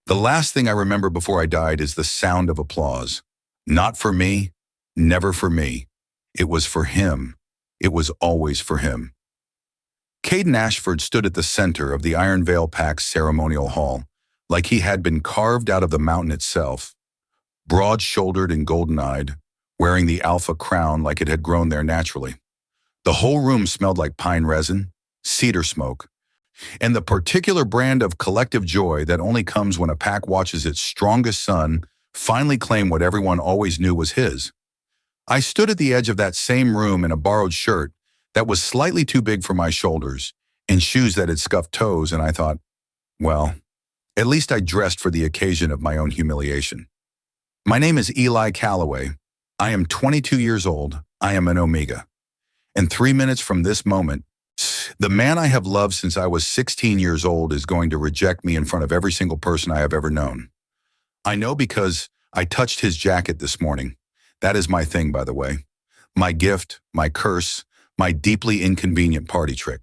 The last thing I remember before I died is the sound of applause. Not for me, never for me. It was for him. It was always for him. Caden Ashford stood at the center of the Iron Veil Pack's ceremonial hall, like he had been carved out of the mountain itself. Broad-shouldered and golden-eyed, wearing the alpha crown like it had grown there naturally. The whole room smelled like pine resin, cedar smoke, and the particular brand of collective joy that only comes when a pack watches its strongest son finally claim what everyone always knew was his. I stood at the edge of that same room in a borrowed shirt that was slightly too big for my shoulders and shoes that had scuffed toes, and I thought, well, at least I dressed for the occasion of my own humiliation. My name is Eli Calloway. I am 22 years old. I am an Omega. And 3 minutes from this moment, the man I have loved since I was 16 years old is going to reject me in front of every single person I have ever known. I know because I touched his jacket this morning. That is my thing, by the way. My gift, my curse, my deeply inconvenient party trick.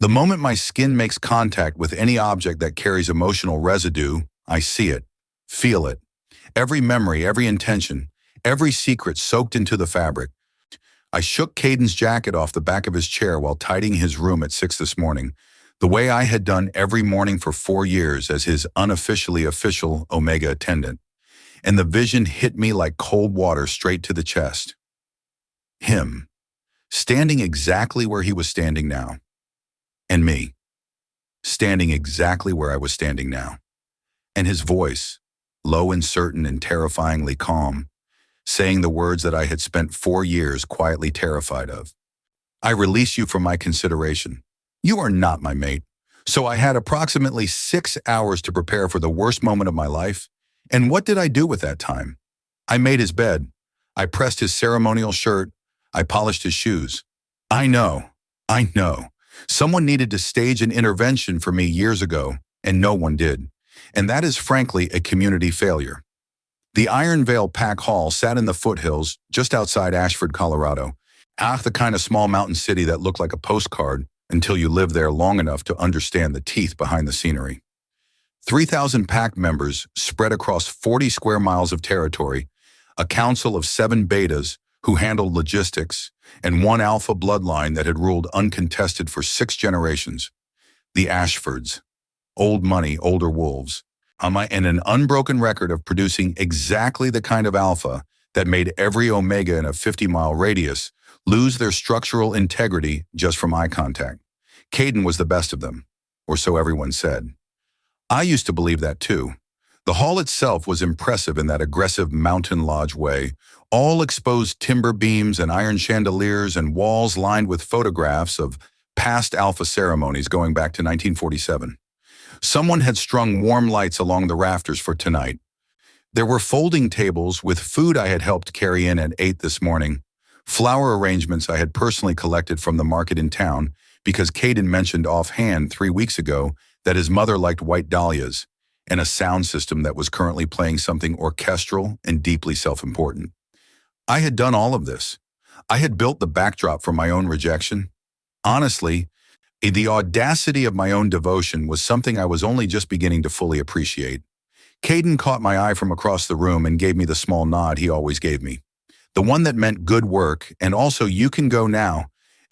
The moment my skin makes contact with any object that carries emotional residue, I see it, feel it. Every memory, every intention, every secret soaked into the fabric. I shook Caden's jacket off the back of his chair while tidying his room at 6 this morning, the way I had done every morning for 4 years as his unofficially official Omega attendant. And the vision hit me like cold water straight to the chest. Him, standing exactly where he was standing now. And me, standing exactly where I was standing now. And his voice, low and certain and terrifyingly calm, saying the words that I had spent 4 years quietly terrified of. I release you from my consideration. You are not my mate. So I had approximately 6 hours to prepare for the worst moment of my life. And what did I do with that time? I made his bed. I pressed his ceremonial shirt. I polished his shoes. I know. Someone needed to stage an intervention for me years ago, and no one did. And that is frankly a community failure. The Iron Veil Pack Hall sat in the foothills just outside Ashford, Colorado. The kind of small mountain city that looked like a postcard until you lived there long enough to understand the teeth behind the scenery. 3,000 pack members spread across 40 square miles of territory, a council of 7 betas who handled logistics, and 1 alpha bloodline that had ruled uncontested for 6 generations. The Ashfords. Old money, older wolves. And an unbroken record of producing exactly the kind of alpha that made every Omega in a 50-mile radius lose their structural integrity just from eye contact. Caden was the best of them, or so everyone said. I used to believe that too. The hall itself was impressive in that aggressive mountain lodge way, all exposed timber beams and iron chandeliers and walls lined with photographs of past alpha ceremonies going back to 1947. Someone had strung warm lights along the rafters for tonight. There were folding tables with food I had helped carry in at 8 this morning, flower arrangements I had personally collected from the market in town because Caden mentioned offhand 3 weeks ago that his mother liked white dahlias, and a sound system that was currently playing something orchestral and deeply self-important. I had done all of this. I had built the backdrop for my own rejection. Honestly, the audacity of my own devotion was something I was only just beginning to fully appreciate. Caden caught my eye from across the room and gave me the small nod he always gave me. The one that meant good work, and also you can go now,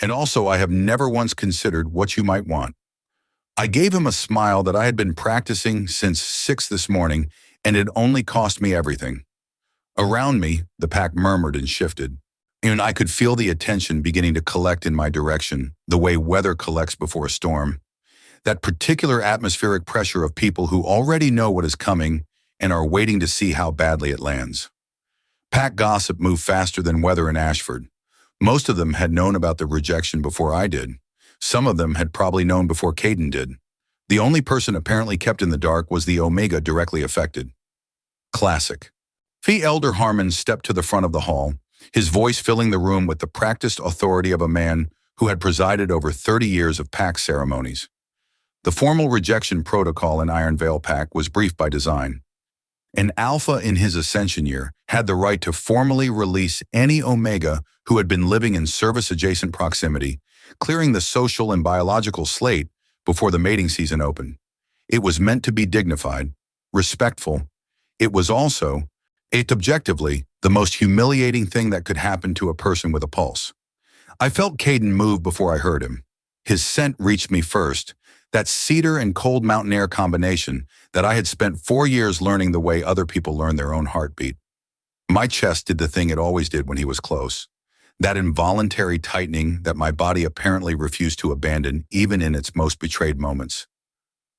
and also I have never once considered what you might want. I gave him a smile that I had been practicing since 6 this morning, and it only cost me everything. Around me, the pack murmured and shifted, and I could feel the attention beginning to collect in my direction, the way weather collects before a storm. That particular atmospheric pressure of people who already know what is coming and are waiting to see how badly it lands. Pack gossip moved faster than weather in Ashford. Most of them had known about the rejection before I did. Some of them had probably known before Caden did. The only person apparently kept in the dark was the Omega directly affected. Classic. Elder Harmon stepped to the front of the hall, his voice filling the room with the practiced authority of a man who had presided over 30 years of pack ceremonies. The formal rejection protocol in Iron Veil Pack was brief by design. An alpha in his ascension year had the right to formally release any Omega who had been living in service-adjacent proximity, clearing the social and biological slate before the mating season opened. It was meant to be dignified, respectful. It was also, objectively, the most humiliating thing that could happen to a person with a pulse. I felt Caden move before I heard him. His scent reached me first, that cedar and cold mountain air combination that I had spent 4 years learning the way other people learn their own heartbeat. My chest did the thing it always did when he was close. That involuntary tightening that my body apparently refused to abandon even in its most betrayed moments.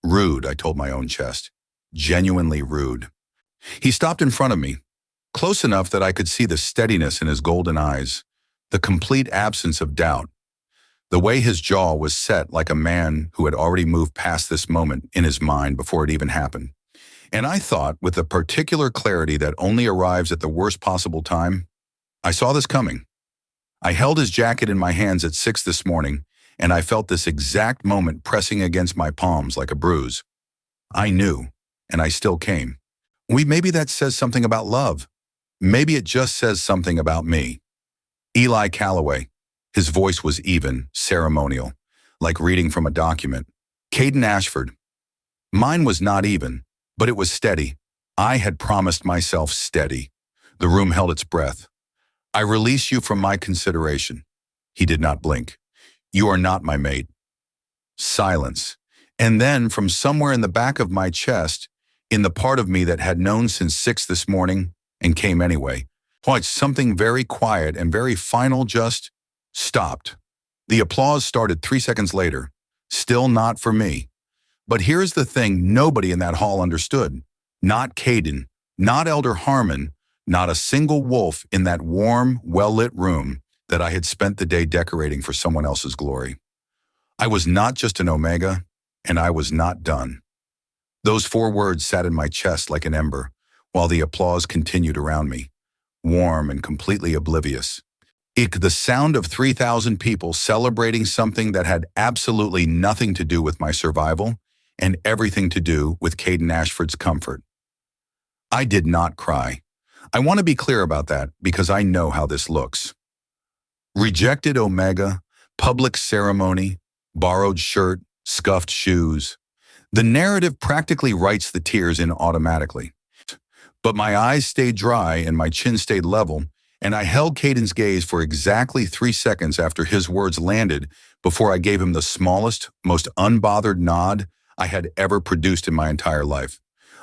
Rude, I told my own chest. Genuinely rude. He stopped in front of me, close enough that I could see the steadiness in his golden eyes, the complete absence of doubt. The way his jaw was set like a man who had already moved past this moment in his mind before it even happened. And I thought, with a particular clarity that only arrives at the worst possible time, I saw this coming. I held his jacket in my hands at 6 this morning, and I felt this exact moment pressing against my palms like a bruise. I knew, and I still came. Maybe that says something about love. Maybe it just says something about me. Eli Calloway. His voice was even, ceremonial, like reading from a document. Caden Ashford. Mine was not even, but it was steady. I had promised myself steady. The room held its breath. I release you from my consideration. He did not blink. You are not my mate. Silence. And then, from somewhere in the back of my chest, in the part of me that had known since 6 this morning and came anyway, something very quiet and very final just stopped. The applause started 3 seconds later. Still not for me. But here's the thing nobody in that hall understood. Not Caden, not Elder Harmon, not a single wolf in that warm, well-lit room that I had spent the day decorating for someone else's glory. I was not just an Omega, and I was not done. Those 4 words sat in my chest like an ember, while the applause continued around me, warm and completely oblivious. The sound of 3,000 people celebrating something that had absolutely nothing to do with my survival and everything to do with Caden Ashford's comfort. I did not cry. I want to be clear about that because I know how this looks. Rejected Omega, public ceremony, borrowed shirt, scuffed shoes. The narrative practically writes the tears in automatically. But my eyes stayed dry and my chin stayed level, and I held Caden's gaze for exactly 3 seconds after his words landed before I gave him the smallest, most unbothered nod I had ever produced in my entire life.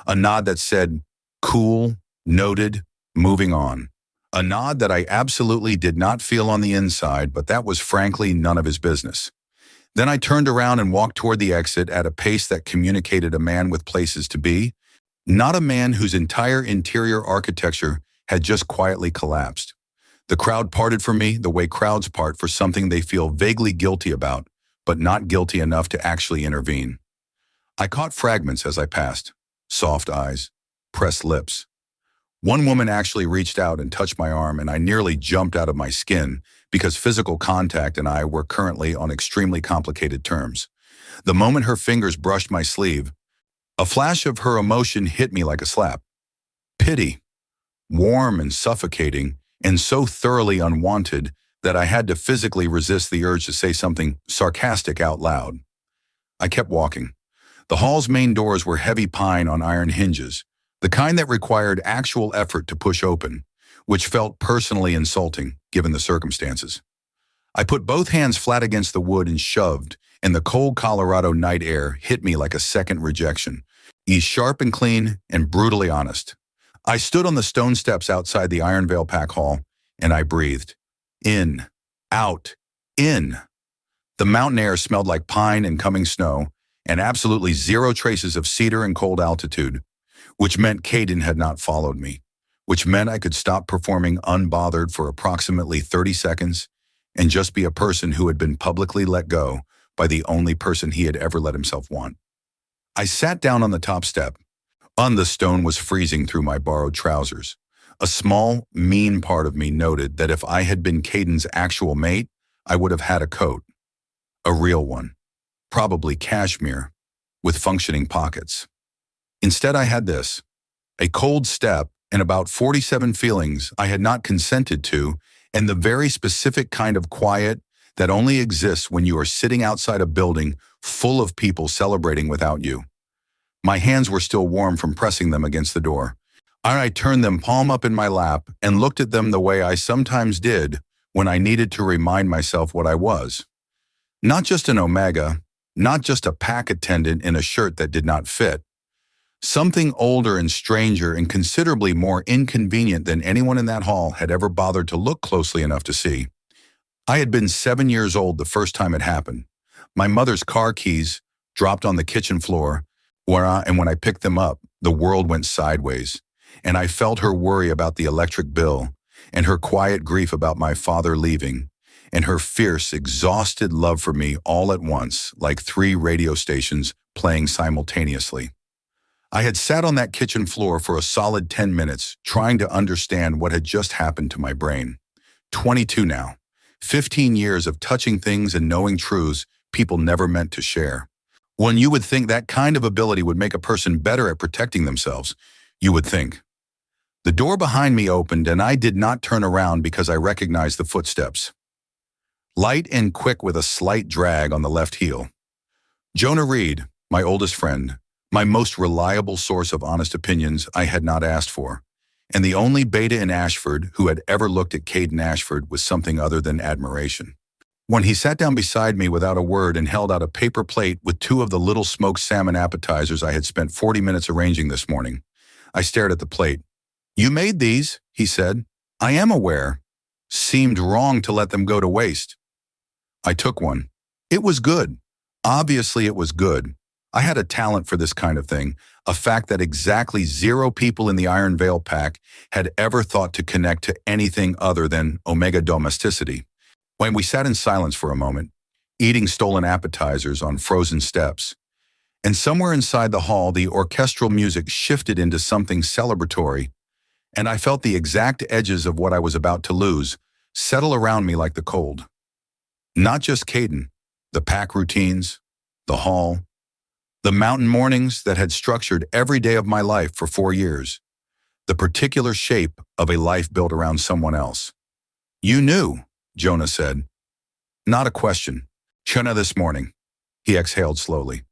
A nod that said, cool, noted, moving on. A nod that I absolutely did not feel on the inside, but that was frankly none of his business. Then I turned around and walked toward the exit at a pace that communicated a man with places to be, not a man whose entire interior architecture had just quietly collapsed. The crowd parted for me the way crowds part for something they feel vaguely guilty about, but not guilty enough to actually intervene. I caught fragments as I passed. Soft eyes, pressed lips. One woman actually reached out and touched my arm, and I nearly jumped out of my skin because physical contact and I were currently on extremely complicated terms. The moment her fingers brushed my sleeve, a flash of her emotion hit me like a slap. Pity. Warm and suffocating, and so thoroughly unwanted that I had to physically resist the urge to say something sarcastic out loud. I kept walking. The hall's main doors were heavy pine on iron hinges, the kind that required actual effort to push open, which felt personally insulting given the circumstances. I put both hands flat against the wood and shoved, and the cold Colorado night air hit me like a second rejection. He's sharp and clean and brutally honest. I stood on the stone steps outside the Iron Vale Pack Hall, and I breathed. In, out, in. The mountain air smelled like pine and coming snow, and absolutely zero traces of cedar and cold altitude, which meant Caden had not followed me, which meant I could stop performing unbothered for approximately 30 seconds and just be a person who had been publicly let go by the only person he had ever let himself want. I sat down on the top step. The stone was freezing through my borrowed trousers. A small, mean part of me noted that if I had been Caden's actual mate, I would have had a coat. A real one. Probably cashmere, with functioning pockets. Instead, I had this. A cold step and about 47 feelings I had not consented to, and the very specific kind of quiet that only exists when you are sitting outside a building full of people celebrating without you. My hands were still warm from pressing them against the door. I turned them palm up in my lap and looked at them the way I sometimes did when I needed to remind myself what I was. Not just an Omega, not just a pack attendant in a shirt that did not fit. Something older and stranger and considerably more inconvenient than anyone in that hall had ever bothered to look closely enough to see. I had been 7 years old the first time it happened. My mother's car keys dropped on the kitchen floor, and when I picked them up, the world went sideways, and I felt her worry about the electric bill, and her quiet grief about my father leaving, and her fierce, exhausted love for me all at once, like 3 radio stations playing simultaneously. I had sat on that kitchen floor for a solid 10 minutes, trying to understand what had just happened to my brain. 22 now. 15 years of touching things and knowing truths people never meant to share. When you would think that kind of ability would make a person better at protecting themselves, you would think. The door behind me opened and I did not turn around because I recognized the footsteps. Light and quick with a slight drag on the left heel. Jonah Reed, my oldest friend, my most reliable source of honest opinions I had not asked for, and the only beta in Ashford who had ever looked at Caden Ashford with something other than admiration. When he sat down beside me without a word and held out a paper plate with 2 of the little smoked salmon appetizers I had spent 40 minutes arranging this morning, I stared at the plate. "You made these," he said. "I am aware. Seemed wrong to let them go to waste." I took one. It was good. Obviously it was good. I had a talent for this kind of thing, a fact that exactly 0 people in the Iron Veil pack had ever thought to connect to anything other than Omega domesticity. When we sat in silence for a moment, eating stolen appetizers on frozen steps, and somewhere inside the hall the orchestral music shifted into something celebratory, and I felt the exact edges of what I was about to lose settle around me like the cold. Not just Caden, the pack routines, the hall, the mountain mornings that had structured every day of my life for 4 years, the particular shape of a life built around someone else. "You knew," Jonah said. "Not a question. Jonah, this morning," he exhaled slowly.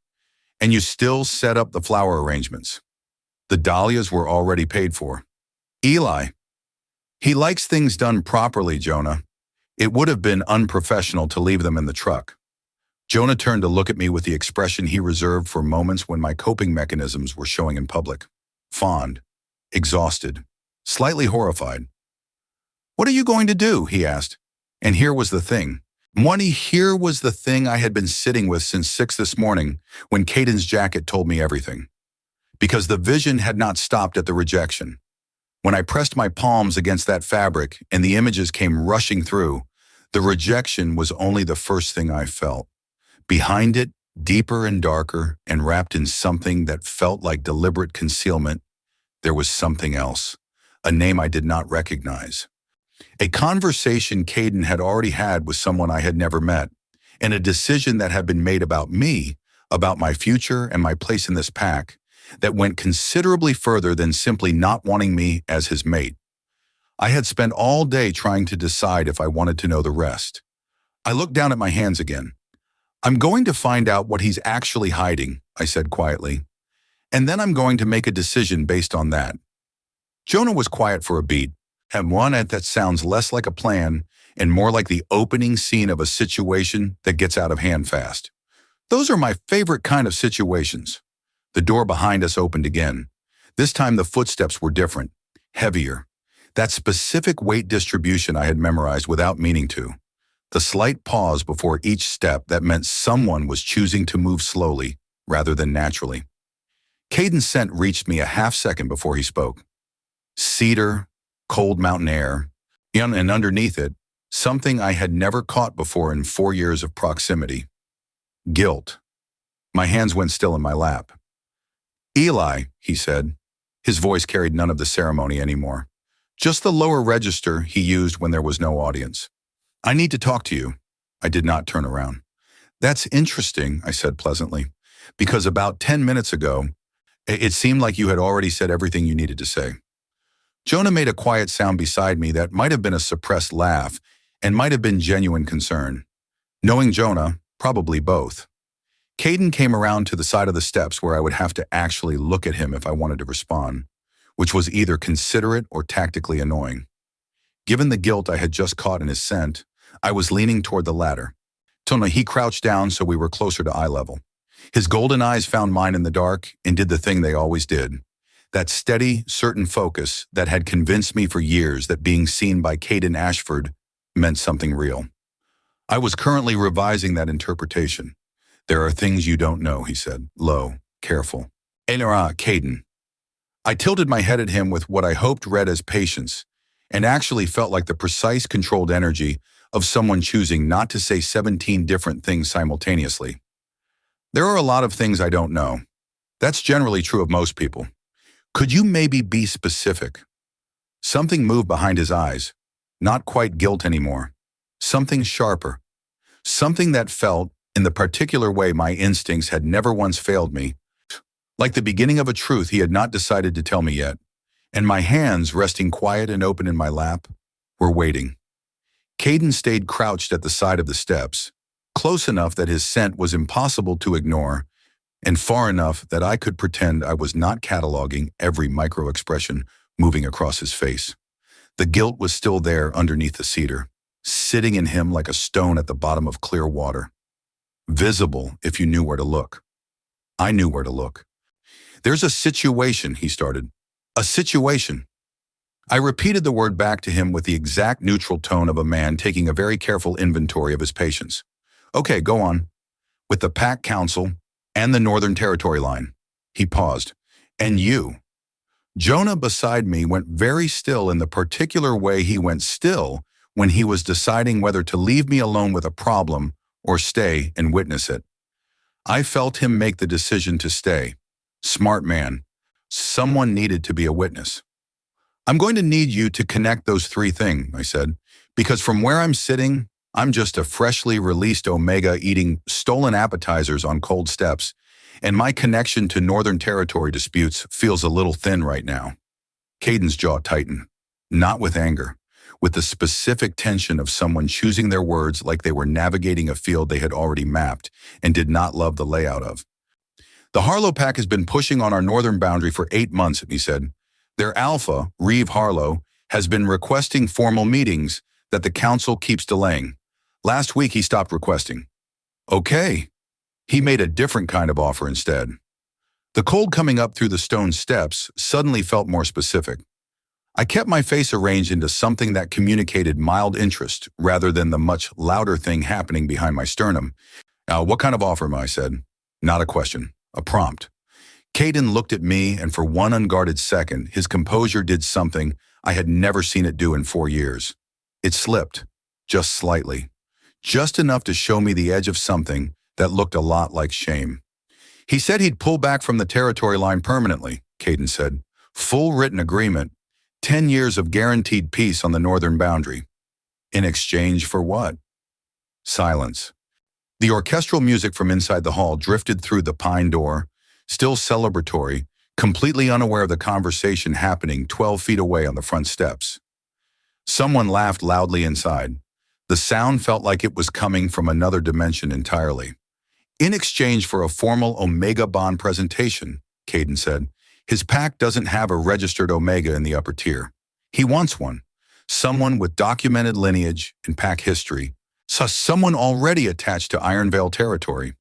"And you still set up the flower arrangements. The dahlias were already paid for." "Eli, he likes things done properly, Jonah. It would have been unprofessional to leave them in the truck." Jonah turned to look at me with the expression he reserved for moments when my coping mechanisms were showing in public. Fond, exhausted, slightly horrified. "What are you going to do?" he asked. And here was the thing. Here was the thing I had been sitting with since 6 this morning when Caden's jacket told me everything. Because the vision had not stopped at the rejection. When I pressed my palms against that fabric and the images came rushing through, the rejection was only the first thing I felt. Behind it, deeper and darker, and wrapped in something that felt like deliberate concealment, there was something else, a name I did not recognize. A conversation Caden had already had with someone I had never met, and a decision that had been made about me, about my future and my place in this pack, that went considerably further than simply not wanting me as his mate. I had spent all day trying to decide if I wanted to know the rest. I looked down at my hands again. "I'm going to find out what he's actually hiding," I said quietly, "and then I'm going to make a decision based on that." Jonah was quiet for a beat, and one that sounds less like a plan and more like the opening scene of a situation that gets out of hand fast. Those are my favorite kind of situations. The door behind us opened again. This time the footsteps were different, heavier. That specific weight distribution I had memorized without meaning to. The slight pause before each step that meant someone was choosing to move slowly rather than naturally. Caden's scent reached me a half second before he spoke. Cedar, cold mountain air, and underneath it, something I had never caught before in 4 years of proximity. Guilt. My hands went still in my lap. "Eli," he said. His voice carried none of the ceremony anymore. Just the lower register he used when there was no audience. "I need to talk to you." I did not turn around. "That's interesting," I said pleasantly, "because about 10 minutes ago, it seemed like you had already said everything you needed to say." Jonah made a quiet sound beside me that might have been a suppressed laugh and might have been genuine concern. Knowing Jonah, probably both. Caden came around to the side of the steps where I would have to actually look at him if I wanted to respond, which was either considerate or tactically annoying. Given the guilt I had just caught in his scent, I was leaning toward the ladder. Till he crouched down so we were closer to eye level. His golden eyes found mine in the dark and did the thing they always did. That steady, certain focus that had convinced me for years that being seen by Caden Ashford meant something real. I was currently revising that interpretation. "There are things you don't know," he said, low, careful. "Elera, Caden." I tilted my head at him with what I hoped read as patience, and actually felt like the precise, controlled energy of someone choosing not to say 17 different things simultaneously. "There are a lot of things I don't know. That's generally true of most people. Could you maybe be specific?" Something moved behind his eyes. Not quite guilt anymore. Something sharper. Something that felt, in the particular way my instincts had never once failed me, like the beginning of a truth he had not decided to tell me yet, and my hands, resting quiet and open in my lap, were waiting. Caden stayed crouched at the side of the steps, close enough that his scent was impossible to ignore, and far enough that I could pretend I was not cataloging every micro-expression moving across his face. The guilt was still there underneath the cedar, sitting in him like a stone at the bottom of clear water. Visible if you knew where to look. I knew where to look. "There's a situation," he started. "A situation." I repeated the word back to him with the exact neutral tone of a man taking a very careful inventory of his patience. "Okay, go on." "With the Pack Council and the Northern Territory line." He paused. "And you." Jonah beside me went very still in the particular way he went still when he was deciding whether to leave me alone with a problem or stay and witness it. I felt him make the decision to stay. Smart man. Someone needed to be a witness. "I'm going to need you to connect those three things," I said, "because from where I'm sitting, I'm just a freshly released Omega eating stolen appetizers on cold steps, and my connection to Northern Territory disputes feels a little thin right now." Caden's jaw tightened, not with anger, with the specific tension of someone choosing their words like they were navigating a field they had already mapped and did not love the layout of. "The Harlow Pack has been pushing on our northern boundary for 8 months, he said. Their alpha, Reeve Harlow, has been requesting formal meetings that the council keeps delaying. Last week he stopped requesting." "Okay." He made a different kind of offer instead. The cold coming up through the stone steps suddenly felt more specific. I kept my face arranged into something that communicated mild interest rather than the much louder thing happening behind my sternum. "What kind of offer?" I said. Not a question, a prompt. Caden looked at me, and for one unguarded second, his composure did something I had never seen it do in 4 years. It slipped, just slightly, just enough to show me the edge of something that looked a lot like shame. "He said he'd pull back from the territory line permanently," Caden said. "Full written agreement, 10 years of guaranteed peace on the northern boundary." "In exchange for what?" Silence. The orchestral music from inside the hall drifted through the pine door, still celebratory, completely unaware of the conversation happening 12 feet away on the front steps. Someone laughed loudly inside. The sound felt like it was coming from another dimension entirely. "In exchange for a formal Omega bond presentation," Caden said. "His pack doesn't have a registered Omega in the upper tier. He wants one. Someone with documented lineage and pack history. Someone already attached to Ironvale territory."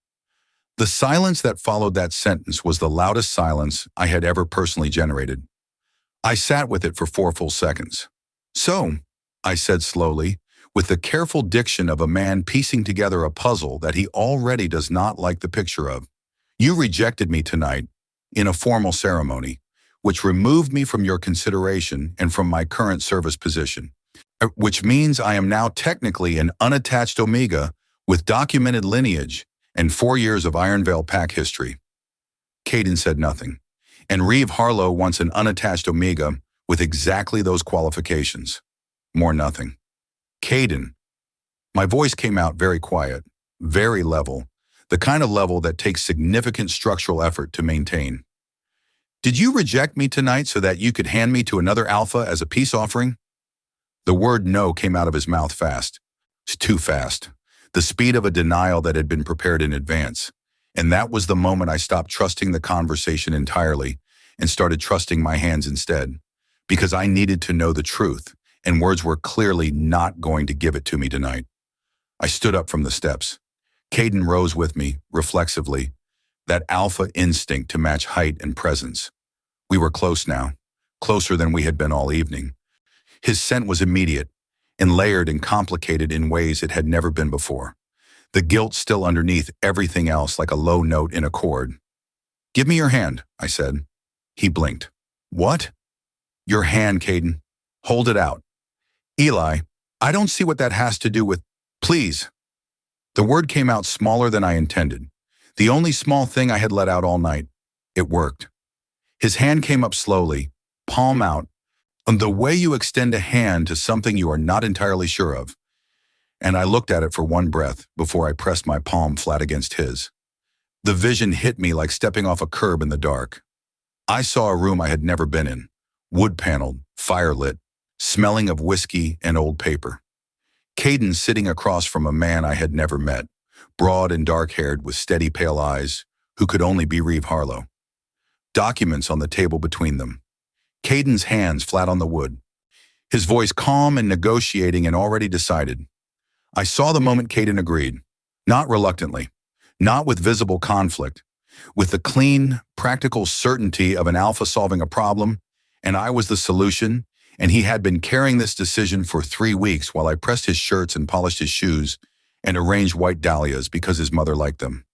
The silence that followed that sentence was the loudest silence I had ever personally generated. I sat with it for 4 full seconds. "So," I said slowly, with the careful diction of a man piecing together a puzzle that he already does not like the picture of, "you rejected me tonight in a formal ceremony, which removed me from your consideration and from my current service position, which means I am now technically an unattached Omega with documented lineage and 4 years of Ironvale pack history." Caden said nothing, and Reeve Harlow wants an unattached Omega with exactly those qualifications. More nothing. "Caden." My voice came out very quiet, very level, the kind of level that takes significant structural effort to maintain. "Did you reject me tonight so that you could hand me to another alpha as a peace offering?" The word "no" came out of his mouth fast. Too fast. The speed of a denial that had been prepared in advance. And that was the moment I stopped trusting the conversation entirely and started trusting my hands instead, because I needed to know the truth, and words were clearly not going to give it to me tonight. I stood up from the steps. Caden rose with me, reflexively, that alpha instinct to match height and presence. We were close now, closer than we had been all evening. His scent was immediate and layered and complicated in ways it had never been before. The guilt still underneath everything else like a low note in a chord. "Give me your hand," I said. He blinked. "What?" "Your hand, Caden. Hold it out." "Eli, I don't see what that has to do with—" "Please." The word came out smaller than I intended. The only small thing I had let out all night. It worked. His hand came up slowly, palm out, and the way you extend a hand to something you are not entirely sure of. And I looked at it for one breath before I pressed my palm flat against his. The vision hit me like stepping off a curb in the dark. I saw a room I had never been in, wood-paneled, fire-lit, smelling of whiskey and old paper. Caden sitting across from a man I had never met, broad and dark-haired with steady pale eyes, who could only be Reeve Harlow. Documents on the table between them. Caden's hands flat on the wood. His voice calm and negotiating and already decided. I saw the moment Caden agreed, not reluctantly, not with visible conflict, with the clean, practical certainty of an alpha solving a problem, and I was the solution, and he had been carrying this decision for 3 weeks while I pressed his shirts and polished his shoes and arranged white dahlias because his mother liked them.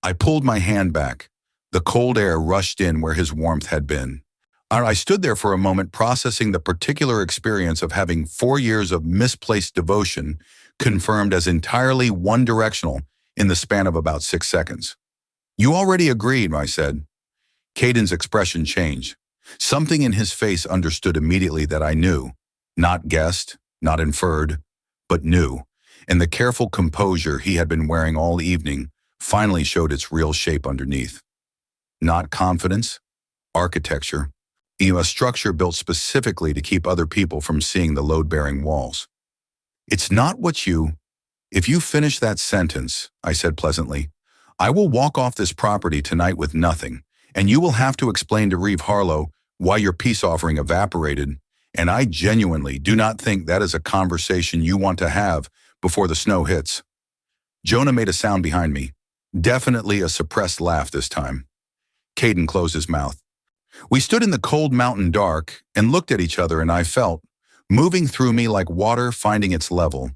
I pulled my hand back. The cold air rushed in where his warmth had been. I stood there for a moment processing the particular experience of having 4 years of misplaced devotion confirmed as entirely one-directional in the span of about 6 seconds. "You already agreed," I said. Caden's expression changed. Something in his face understood immediately that I knew, not guessed, not inferred, but knew, and the careful composure he had been wearing all evening finally showed its real shape underneath. Not confidence, architecture, a structure built specifically to keep other people from seeing the load-bearing walls. "It's not what you—" "If you finish that sentence," I said pleasantly, "I will walk off this property tonight with nothing, and you will have to explain to Reeve Harlow why your peace offering evaporated, and I genuinely do not think that is a conversation you want to have before the snow hits." Jonah made a sound behind me, definitely a suppressed laugh this time. Caden closed his mouth. We stood in the cold mountain dark and looked at each other, and I felt, moving through me like water finding its level,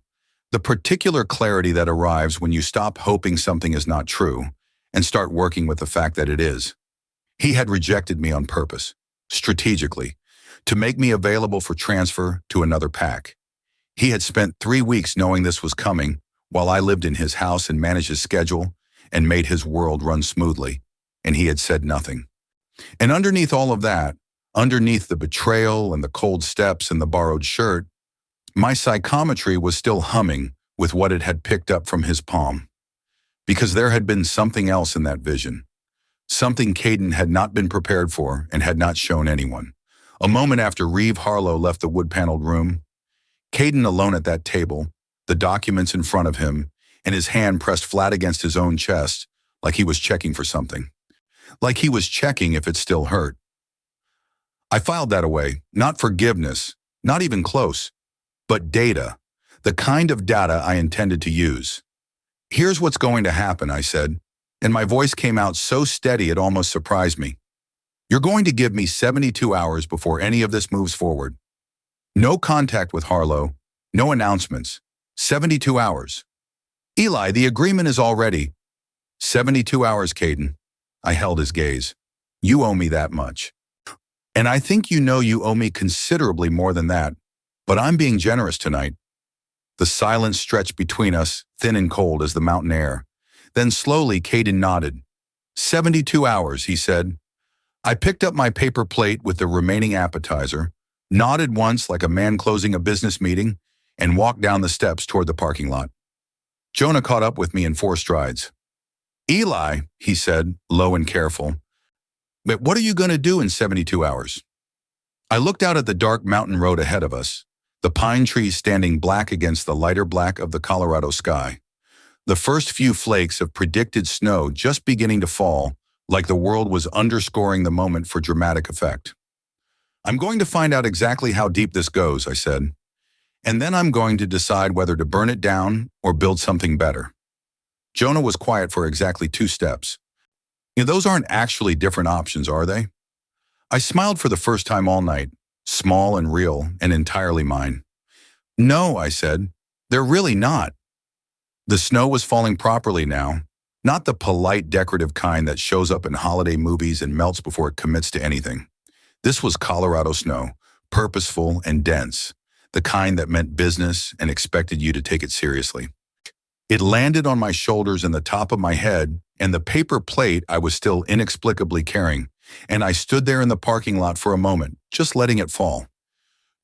the particular clarity that arrives when you stop hoping something is not true and start working with the fact that it is. He had rejected me on purpose, strategically, to make me available for transfer to another pack. He had spent 3 weeks knowing this was coming while I lived in his house and managed his schedule and made his world run smoothly, and he had said nothing. And underneath all of that, underneath the betrayal and the cold steps and the borrowed shirt, my psychometry was still humming with what it had picked up from his palm. Because there had been something else in that vision. Something Caden had not been prepared for and had not shown anyone. A moment after Reeve Harlow left the wood-paneled room, Caden alone at that table, the documents in front of him, and his hand pressed flat against his own chest like he was checking for something. Like he was checking if it still hurt. I filed that away, not forgiveness, not even close, but data, the kind of data I intended to use. "Here's what's going to happen," I said, and my voice came out so steady it almost surprised me. "You're going to give me 72 hours before any of this moves forward. No contact with Harlow, no announcements. 72 hours. Eli, the agreement is already—" 72 hours, Caden. I held his gaze. "You owe me that much. And I think you know you owe me considerably more than that, but I'm being generous tonight." The silence stretched between us, thin and cold as the mountain air. Then slowly Caden nodded. 72 hours, he said. I picked up my paper plate with the remaining appetizer, nodded once like a man closing a business meeting, and walked down the steps toward the parking lot. Jonah caught up with me in 4 strides. "Eli," he said, low and careful, "but what are you going to do in 72 hours? I looked out at the dark mountain road ahead of us, the pine trees standing black against the lighter black of the Colorado sky. the first few flakes of predicted snow just beginning to fall, like the world was underscoring the moment for dramatic effect. "I'm going to find out exactly how deep this goes," I said, "and then I'm going to decide whether to burn it down or build something better." Jonah was quiet for exactly 2 steps. Those aren't actually different options, are they?" I smiled for the first time all night, small and real and entirely mine. "No," I said, "they're really not." The snow was falling properly now, not the polite decorative kind that shows up in holiday movies and melts before it commits to anything. This was Colorado snow, purposeful and dense, the kind that meant business and expected you to take it seriously. It landed on my shoulders and the top of my head and the paper plate I was still inexplicably carrying, and I stood there in the parking lot for a moment, just letting it fall.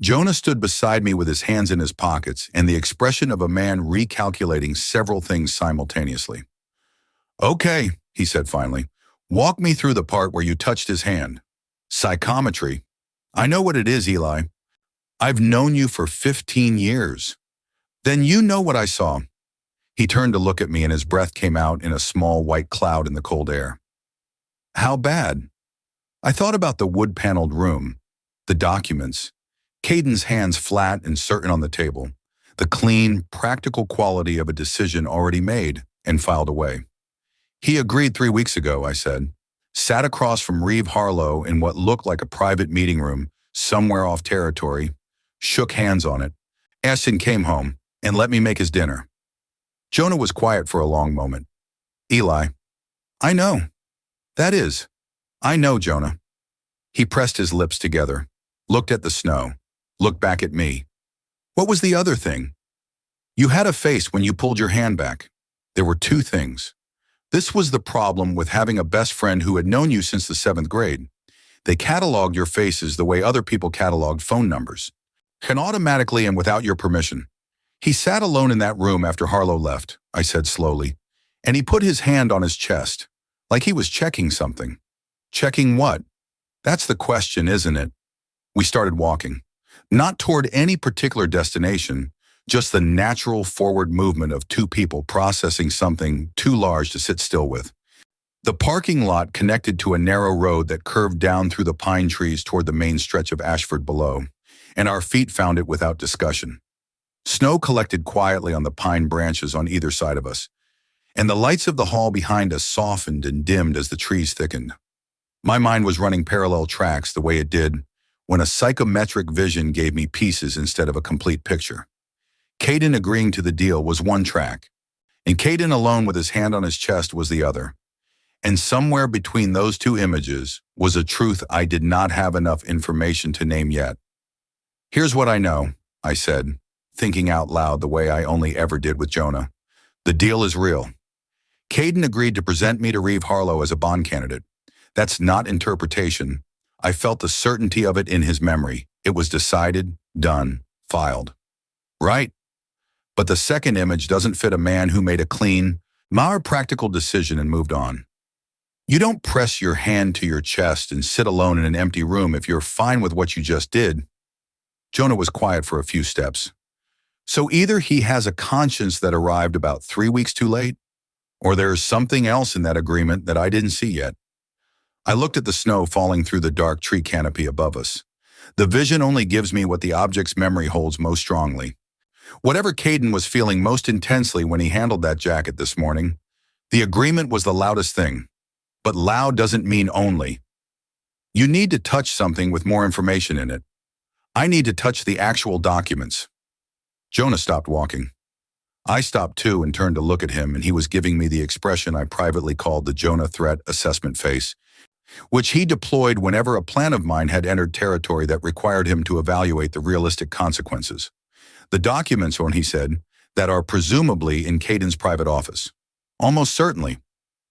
Jonah stood beside me with his hands in his pockets and the expression of a man recalculating several things simultaneously. "Okay," he said finally, "walk me through the part where you touched his hand." "Psychometry. I know what it is, Eli. I've known you for 15 years. Then you know what I saw." He turned to look at me and his breath came out in a small white cloud in the cold air. "How bad?" I thought about the wood-paneled room, the documents, Caden's hands flat and certain on the table, the clean, practical quality of a decision already made and filed away. "He agreed 3 weeks ago," I said, "sat across from Reeve Harlow in what looked like a private meeting room somewhere off territory, shook hands on it, asked and came home, and let me make his dinner." Jonah was quiet for a long moment. "Eli, I know. That is, I know, Jonah." He pressed his lips together, looked at the snow, looked back at me. "What was the other thing?" "You had a face when you pulled your hand back. There were 2 things. This was the problem with having a best friend who had known you since the 7th grade. They cataloged your faces the way other people cataloged phone numbers, and automatically and without your permission. He sat alone in that room after Harlow left," I said slowly, "and he put his hand on his chest, like he was checking something." "Checking what?" "That's the question, isn't it?" We started walking, not toward any particular destination, just the natural forward movement of 2 people processing something too large to sit still with. The parking lot connected to a narrow road that curved down through the pine trees toward the main stretch of Ashford below, and our feet found it without discussion. Snow collected quietly on the pine branches on either side of us, and the lights of the hall behind us softened and dimmed as the trees thickened. My mind was running parallel tracks the way it did when a psychometric vision gave me pieces instead of a complete picture. Caden agreeing to the deal was one track, and Caden alone with his hand on his chest was the other. And somewhere between those 2 images was a truth I did not have enough information to name yet. "Here's what I know," I said, thinking out loud the way I only ever did with Jonah. "The deal is real. Caden agreed to present me to Reeve Harlow as a bond candidate. That's not interpretation. I felt the certainty of it in his memory. It was decided, done, filed." "Right. But the second image doesn't fit a man who made a clean, more practical decision and moved on. You don't press your hand to your chest and sit alone in an empty room if you're fine with what you just did." Jonah was quiet for a few steps. "So either he has a conscience that arrived about 3 weeks too late, or there's something else in that agreement that I didn't see yet." I looked at the snow falling through the dark tree canopy above us. The vision only gives me what the object's memory holds most strongly. Whatever Caden was feeling most intensely when he handled that jacket this morning, the agreement was the loudest thing. But loud doesn't mean only. You need to touch something with more information in it. I need to touch the actual documents. Jonah stopped walking. I stopped too and turned to look at him, and he was giving me the expression I privately called the Jonah threat assessment face, which he deployed whenever a plan of mine had entered territory that required him to evaluate the realistic consequences. "The documents," he said, "that are presumably in Caden's private office." "Almost certainly.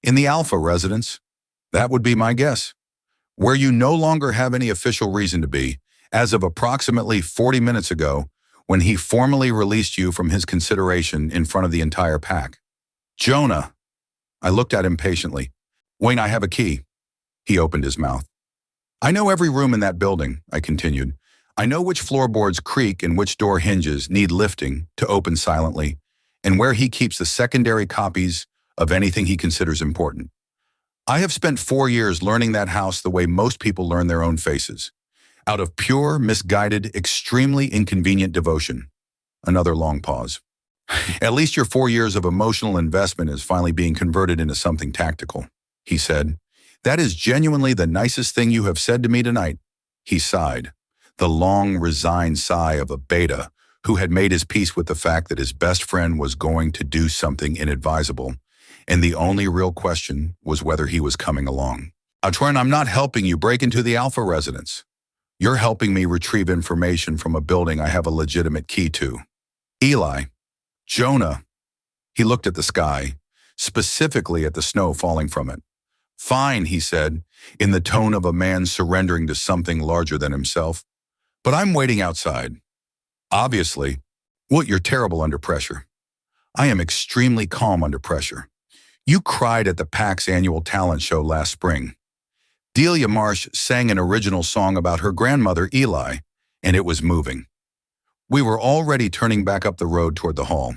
In the Alpha residence." "That would be my guess. Where you no longer have any official reason to be, as of approximately 40 minutes ago, when he formally released you from his consideration in front of the entire pack." "Jonah!" I looked at him patiently. "Wayne, I have a key." He opened his mouth. "I know every room in that building," I continued. "I know which floorboards creak and which door hinges need lifting to open silently, and where he keeps the secondary copies of anything he considers important. I have spent 4 years learning that house the way most people learn their own faces, out of pure, misguided, extremely inconvenient devotion. Another long pause. At least your 4 years of emotional investment is finally being converted into something tactical, he said. That is genuinely the nicest thing you have said to me tonight. He sighed, the long, resigned sigh of a beta who had made his peace with the fact that his best friend was going to do something inadvisable, and the only real question was whether he was coming along. Trent, I'm not helping you break into the Alpha residence. You're helping me retrieve information from a building I have a legitimate key to. Eli, Jonah. He looked at the sky, specifically at the snow falling from it. Fine, he said, in the tone of a man surrendering to something larger than himself. But I'm waiting outside. Obviously. Well, you're terrible under pressure. I am extremely calm under pressure. You cried at the PAX annual talent show last spring. Delia Marsh sang an original song about her grandmother, Eli, and it was moving. We were already turning back up the road toward the hall,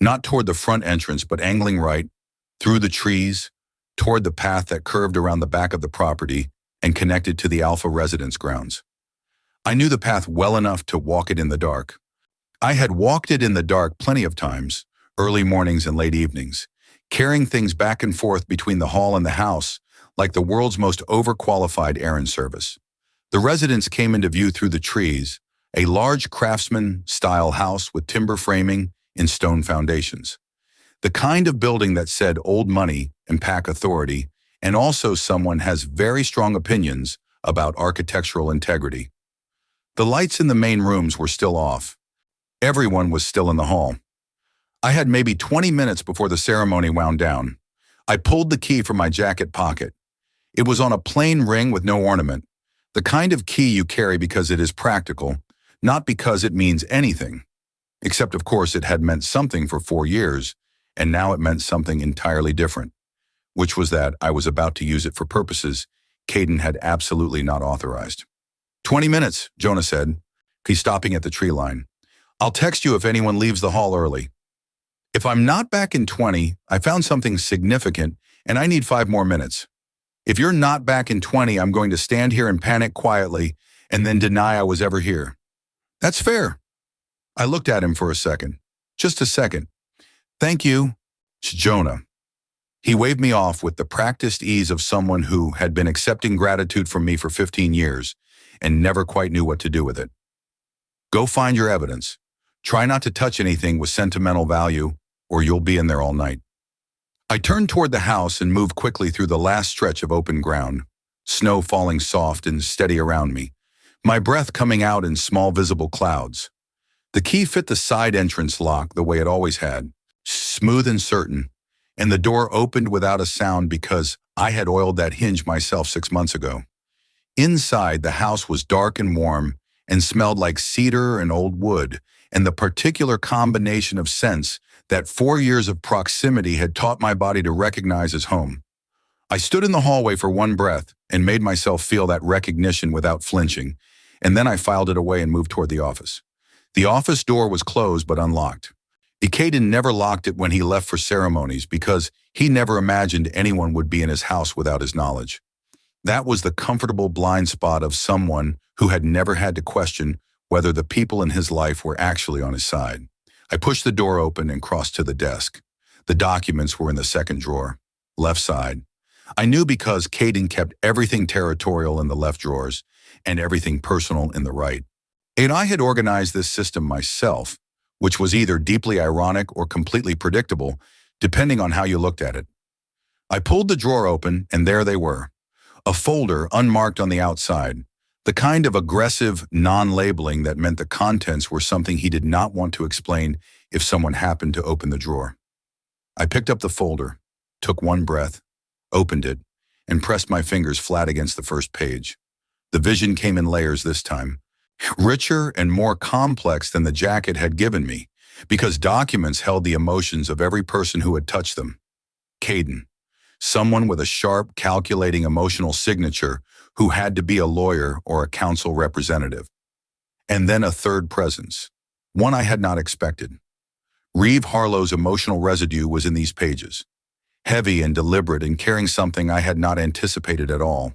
not toward the front entrance, but angling right, through the trees, toward the path that curved around the back of the property and connected to the Alpha residence grounds. I knew the path well enough to walk it in the dark. I had walked it in the dark plenty of times, early mornings and late evenings, carrying things back and forth between the hall and the house like the world's most overqualified errand service. The residence came into view through the trees, a large craftsman-style house with timber framing and stone foundations. The kind of building that said old money and pack authority, and also someone has very strong opinions about architectural integrity. The lights in the main rooms were still off. Everyone was still in the hall. I had maybe 20 minutes before the ceremony wound down. I pulled the key from my jacket pocket. It was on a plain ring with no ornament, the kind of key you carry because it is practical, not because it means anything. Except, of course, it had meant something for 4 years, and now it meant something entirely different, which was that I was about to use it for purposes Caden had absolutely not authorized. 20 minutes, Jonah said. He's stopping at the tree line. I'll text you if anyone leaves the hall early. If I'm not back in 20, I found something significant, and I need 5 more minutes. If you're not back in 20, I'm going to stand here and panic quietly and then deny I was ever here. That's fair. I looked at him for a second. Just a second. Thank you, Jonah. He waved me off with the practiced ease of someone who had been accepting gratitude from me for 15 years and never quite knew what to do with it. Go find your evidence. Try not to touch anything with sentimental value, or you'll be in there all night. I turned toward the house and moved quickly through the last stretch of open ground, snow falling soft and steady around me, my breath coming out in small visible clouds. The key fit the side entrance lock the way it always had, smooth and certain, and the door opened without a sound because I had oiled that hinge myself 6 months ago. Inside, the house was dark and warm and smelled like cedar and old wood, and the particular combination of scents that 4 years of proximity had taught my body to recognize as home. I stood in the hallway for one breath and made myself feel that recognition without flinching, and then I filed it away and moved toward the office. The office door was closed but unlocked. Caden never locked it when he left for ceremonies because he never imagined anyone would be in his house without his knowledge. That was the comfortable blind spot of someone who had never had to question whether the people in his life were actually on his side. I pushed the door open and crossed to the desk. The documents were in the second drawer, left side. I knew because Caden kept everything territorial in the left drawers and everything personal in the right. And I had organized this system myself, which was either deeply ironic or completely predictable, depending on how you looked at it. I pulled the drawer open, and there they were. A folder unmarked on the outside, the kind of aggressive non-labeling that meant the contents were something he did not want to explain if someone happened to open the drawer. I picked up the folder, took one breath, opened it, and pressed my fingers flat against the first page. The vision came in layers this time, richer and more complex than the jacket had given me, because documents held the emotions of every person who had touched them. Caden, someone with a sharp, calculating emotional signature who had to be a lawyer or a council representative. And then a third presence, one I had not expected. Reeve Harlow's emotional residue was in these pages, heavy and deliberate and carrying something I had not anticipated at all.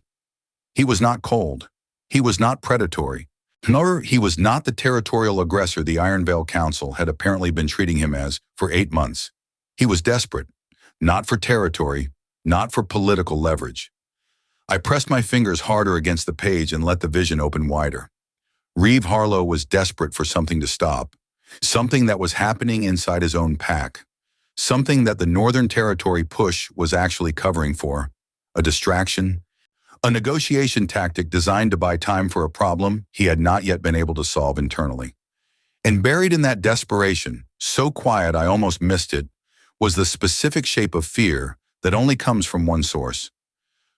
He was not cold. He was not predatory. Nor he was not the territorial aggressor the Iron Veil Council had apparently been treating him as for 8 months. He was desperate, not for territory, not for political leverage. I pressed my fingers harder against the page and let the vision open wider. Reeve Harlow was desperate for something to stop, something that was happening inside his own pack, something that the Northern Territory push was actually covering for, a distraction, a negotiation tactic designed to buy time for a problem he had not yet been able to solve internally. And buried in that desperation, so quiet I almost missed it, was the specific shape of fear that only comes from one source.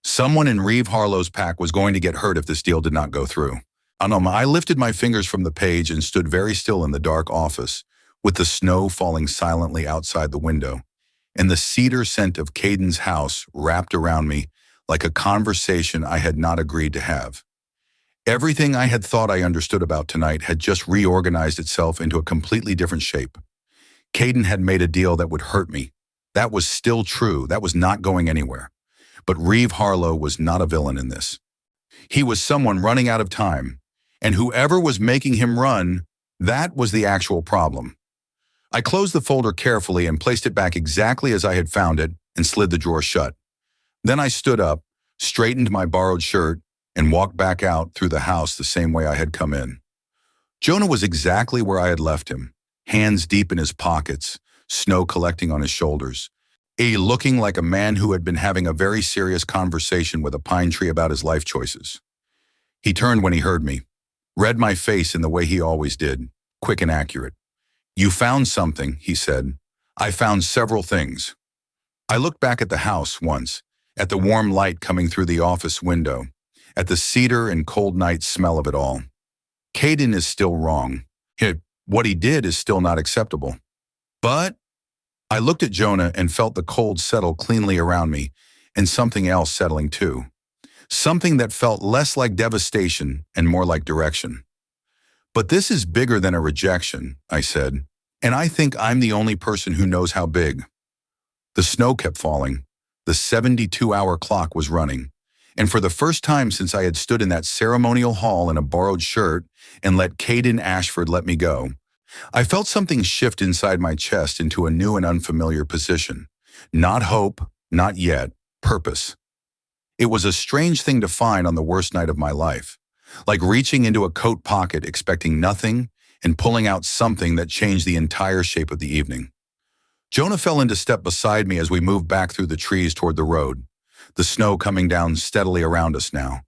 Someone in Reeve Harlow's pack was going to get hurt if this deal did not go through. I lifted my fingers from the page and stood very still in the dark office, with the snow falling silently outside the window, and the cedar scent of Caden's house wrapped around me like a conversation I had not agreed to have. Everything I had thought I understood about tonight had just reorganized itself into a completely different shape. Caden had made a deal that would hurt me. That was still true. That was not going anywhere. But Reeve Harlow was not a villain in this. He was someone running out of time, and whoever was making him run, that was the actual problem. I closed the folder carefully and placed it back exactly as I had found it and slid the drawer shut. Then I stood up, straightened my borrowed shirt, and walked back out through the house the same way I had come in. Jonah was exactly where I had left him, hands deep in his pockets, snow collecting on his shoulders, looking like a man who had been having a very serious conversation with a pine tree about his life choices. He turned when he heard me, read my face in the way he always did, quick and accurate. "You found something," he said. "I found several things." I looked back at the house once, at the warm light coming through the office window, at the cedar and cold night smell of it all. Caden is still wrong. What he did is still not acceptable. But I looked at Jonah and felt the cold settle cleanly around me, and something else settling too. Something that felt less like devastation and more like direction. "But this is bigger than a rejection," I said, "and I think I'm the only person who knows how big." The snow kept falling. The 72-hour clock was running. And for the first time since I had stood in that ceremonial hall in a borrowed shirt and let Caden Ashford let me go, I felt something shift inside my chest into a new and unfamiliar position. Not hope, not yet, purpose. It was a strange thing to find on the worst night of my life, like reaching into a coat pocket expecting nothing and pulling out something that changed the entire shape of the evening. Jonah fell into step beside me as we moved back through the trees toward the road, the snow coming down steadily around us now,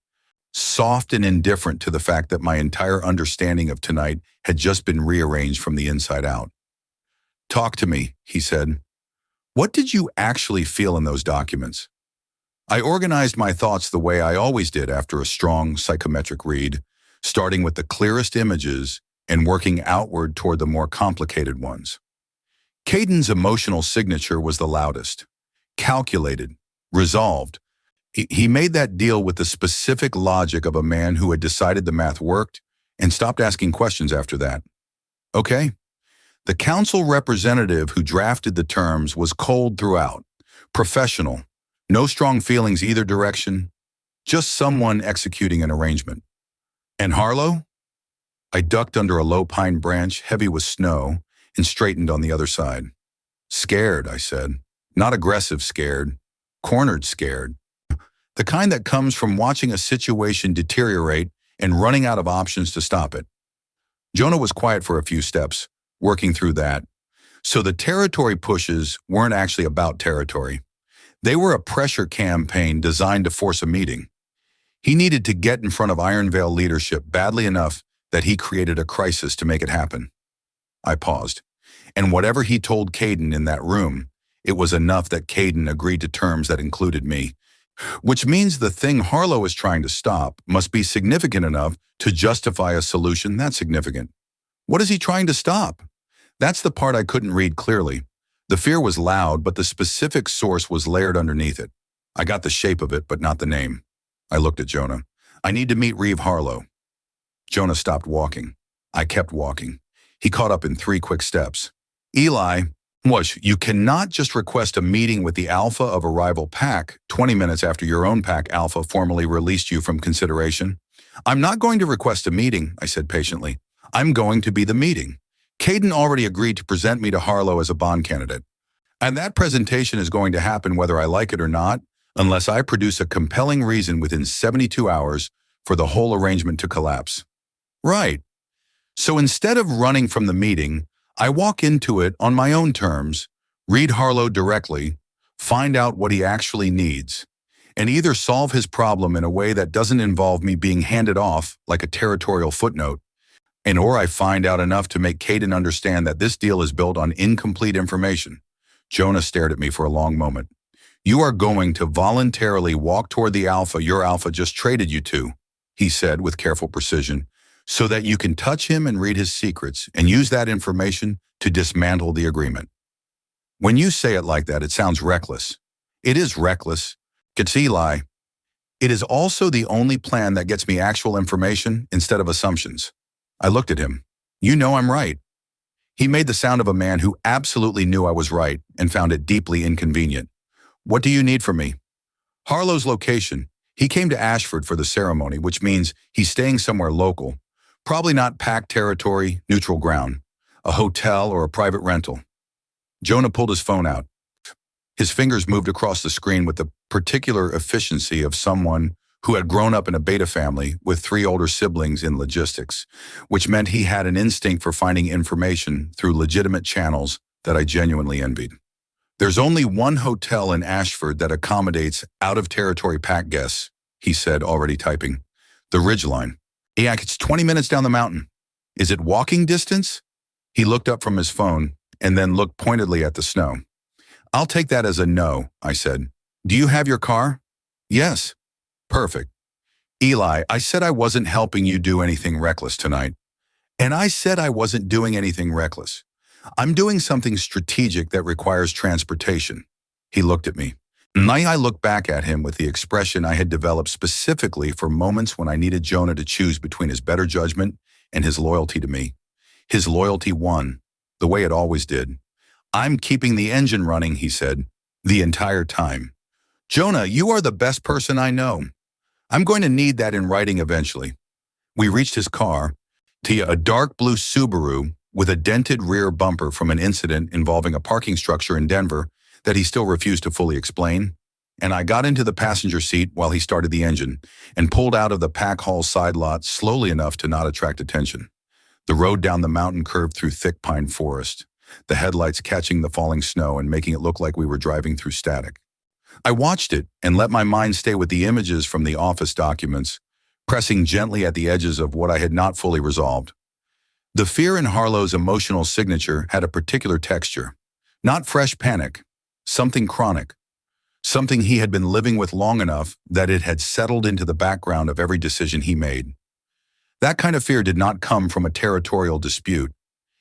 soft and indifferent to the fact that my entire understanding of tonight had just been rearranged from the inside out. "Talk to me," he said. "What did you actually feel in those documents?" I organized my thoughts the way I always did after a strong psychometric read, starting with the clearest images and working outward toward the more complicated ones. Caden's emotional signature was the loudest, calculated, resolved. He made that deal with the specific logic of a man who had decided the math worked and stopped asking questions after that. Okay. The council representative who drafted the terms was cold throughout, professional, no strong feelings either direction, just someone executing an arrangement. And Harlow? I ducked under a low pine branch heavy with snow and straightened on the other side. "Scared," I said. "Not aggressive scared, cornered scared. The kind that comes from watching a situation deteriorate and running out of options to stop it." Jonah was quiet for a few steps, working through that. So the territory pushes weren't actually about territory. They were a pressure campaign designed to force a meeting. He needed to get in front of Iron Veil leadership badly enough that he created a crisis to make it happen. I paused. And whatever he told Caden in that room, it was enough that Caden agreed to terms that included me. Which means the thing Harlow is trying to stop must be significant enough to justify a solution that significant. What is he trying to stop? That's the part I couldn't read clearly. The fear was loud, but the specific source was layered underneath it. I got the shape of it, but not the name. I looked at Jonah. "I need to meet Reeve Harlow." Jonah stopped walking. I kept walking. He caught up in 3 quick steps. Eli, you cannot just request a meeting with the alpha of a rival pack 20 minutes after your own pack alpha formally released you from consideration. I'm not going to request a meeting, I said patiently. I'm going to be the meeting. Caden already agreed to present me to Harlow as a bond candidate. And that presentation is going to happen whether I like it or not, unless I produce a compelling reason within 72 hours for the whole arrangement to collapse. Right. So instead of running from the meeting, I walk into it on my own terms, read Harlow directly, find out what he actually needs, and either solve his problem in a way that doesn't involve me being handed off like a territorial footnote, or I find out enough to make Caden understand that this deal is built on incomplete information. Jonah stared at me for a long moment. You are going to voluntarily walk toward the alpha your alpha just traded you to, he said with careful precision, so that you can touch him and read his secrets and use that information to dismantle the agreement. When you say it like that, it sounds reckless. It is reckless. It's Eli. It is also the only plan that gets me actual information instead of assumptions. I looked at him. You know I'm right. He made the sound of a man who absolutely knew I was right and found it deeply inconvenient. What do you need from me? Harlow's location. He came to Ashford for the ceremony, which means he's staying somewhere local. Probably not packed territory, neutral ground, a hotel or a private rental. Jonah pulled his phone out. His fingers moved across the screen with the particular efficiency of someone who had grown up in a beta family with 3 older siblings in logistics, which meant he had an instinct for finding information through legitimate channels that I genuinely envied. There's only one hotel in Ashford that accommodates out-of-territory pack guests, he said, already typing. The Ridgeline. Yeah, it's 20 minutes down the mountain. Is it walking distance? He looked up from his phone and then looked pointedly at the snow. I'll take that as a no, I said. Do you have your car? Yes. Perfect. Eli, I said I wasn't helping you do anything reckless tonight. And I said I wasn't doing anything reckless. I'm doing something strategic that requires transportation. He looked at me. And I looked back at him with the expression I had developed specifically for moments when I needed Jonah to choose between his better judgment and his loyalty to me. His loyalty won, the way it always did. I'm keeping the engine running, he said, the entire time. Jonah, you are the best person I know. I'm going to need that in writing eventually. We reached his car, a dark blue Subaru with a dented rear bumper from an incident involving a parking structure in Denver that he still refused to fully explain, and I got into the passenger seat while he started the engine and pulled out of the pack hall side lot slowly enough to not attract attention. The road down the mountain curved through thick pine forest, the headlights catching the falling snow and making it look like we were driving through static. I watched it and let my mind stay with the images from the office documents, pressing gently at the edges of what I had not fully resolved. The fear in Harlow's emotional signature had a particular texture, not fresh panic, something chronic, something he had been living with long enough that it had settled into the background of every decision he made. That kind of fear did not come from a territorial dispute.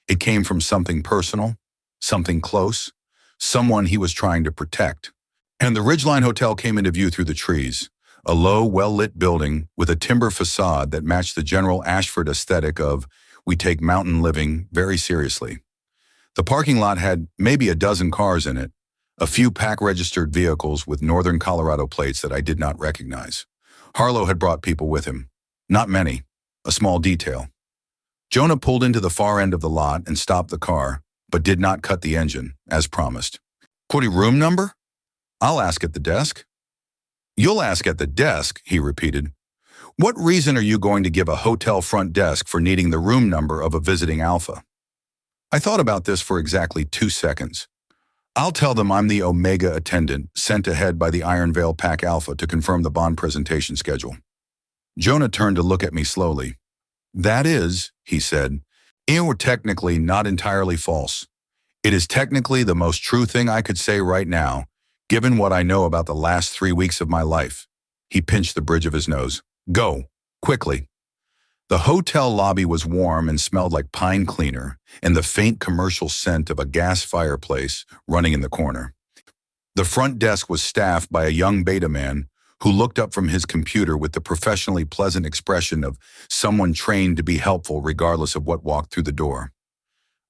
It came from something personal, something close, someone he was trying to protect. And the Ridgeline Hotel came into view through the trees, a low, well-lit building with a timber facade that matched the general Ashford aesthetic of, we take mountain living very seriously. The parking lot had maybe a dozen cars in it, a few pack-registered vehicles with northern Colorado plates that I did not recognize. Harlow had brought people with him. Not many, a small detail. Jonah pulled into the far end of the lot and stopped the car, but did not cut the engine, as promised. Quote, room number? I'll ask at the desk. You'll ask at the desk, he repeated. What reason are you going to give a hotel front desk for needing the room number of a visiting alpha? I thought about this for exactly 2 seconds. I'll tell them I'm the Omega attendant sent ahead by the Iron Veil Pack Alpha to confirm the bond presentation schedule. Jonah turned to look at me slowly. That is, he said, technically not entirely false. It is technically the most true thing I could say right now, given what I know about the last 3 weeks of my life. He pinched the bridge of his nose. Go, quickly. The hotel lobby was warm and smelled like pine cleaner and the faint commercial scent of a gas fireplace running in the corner. The front desk was staffed by a young beta man who looked up from his computer with the professionally pleasant expression of someone trained to be helpful regardless of what walked through the door.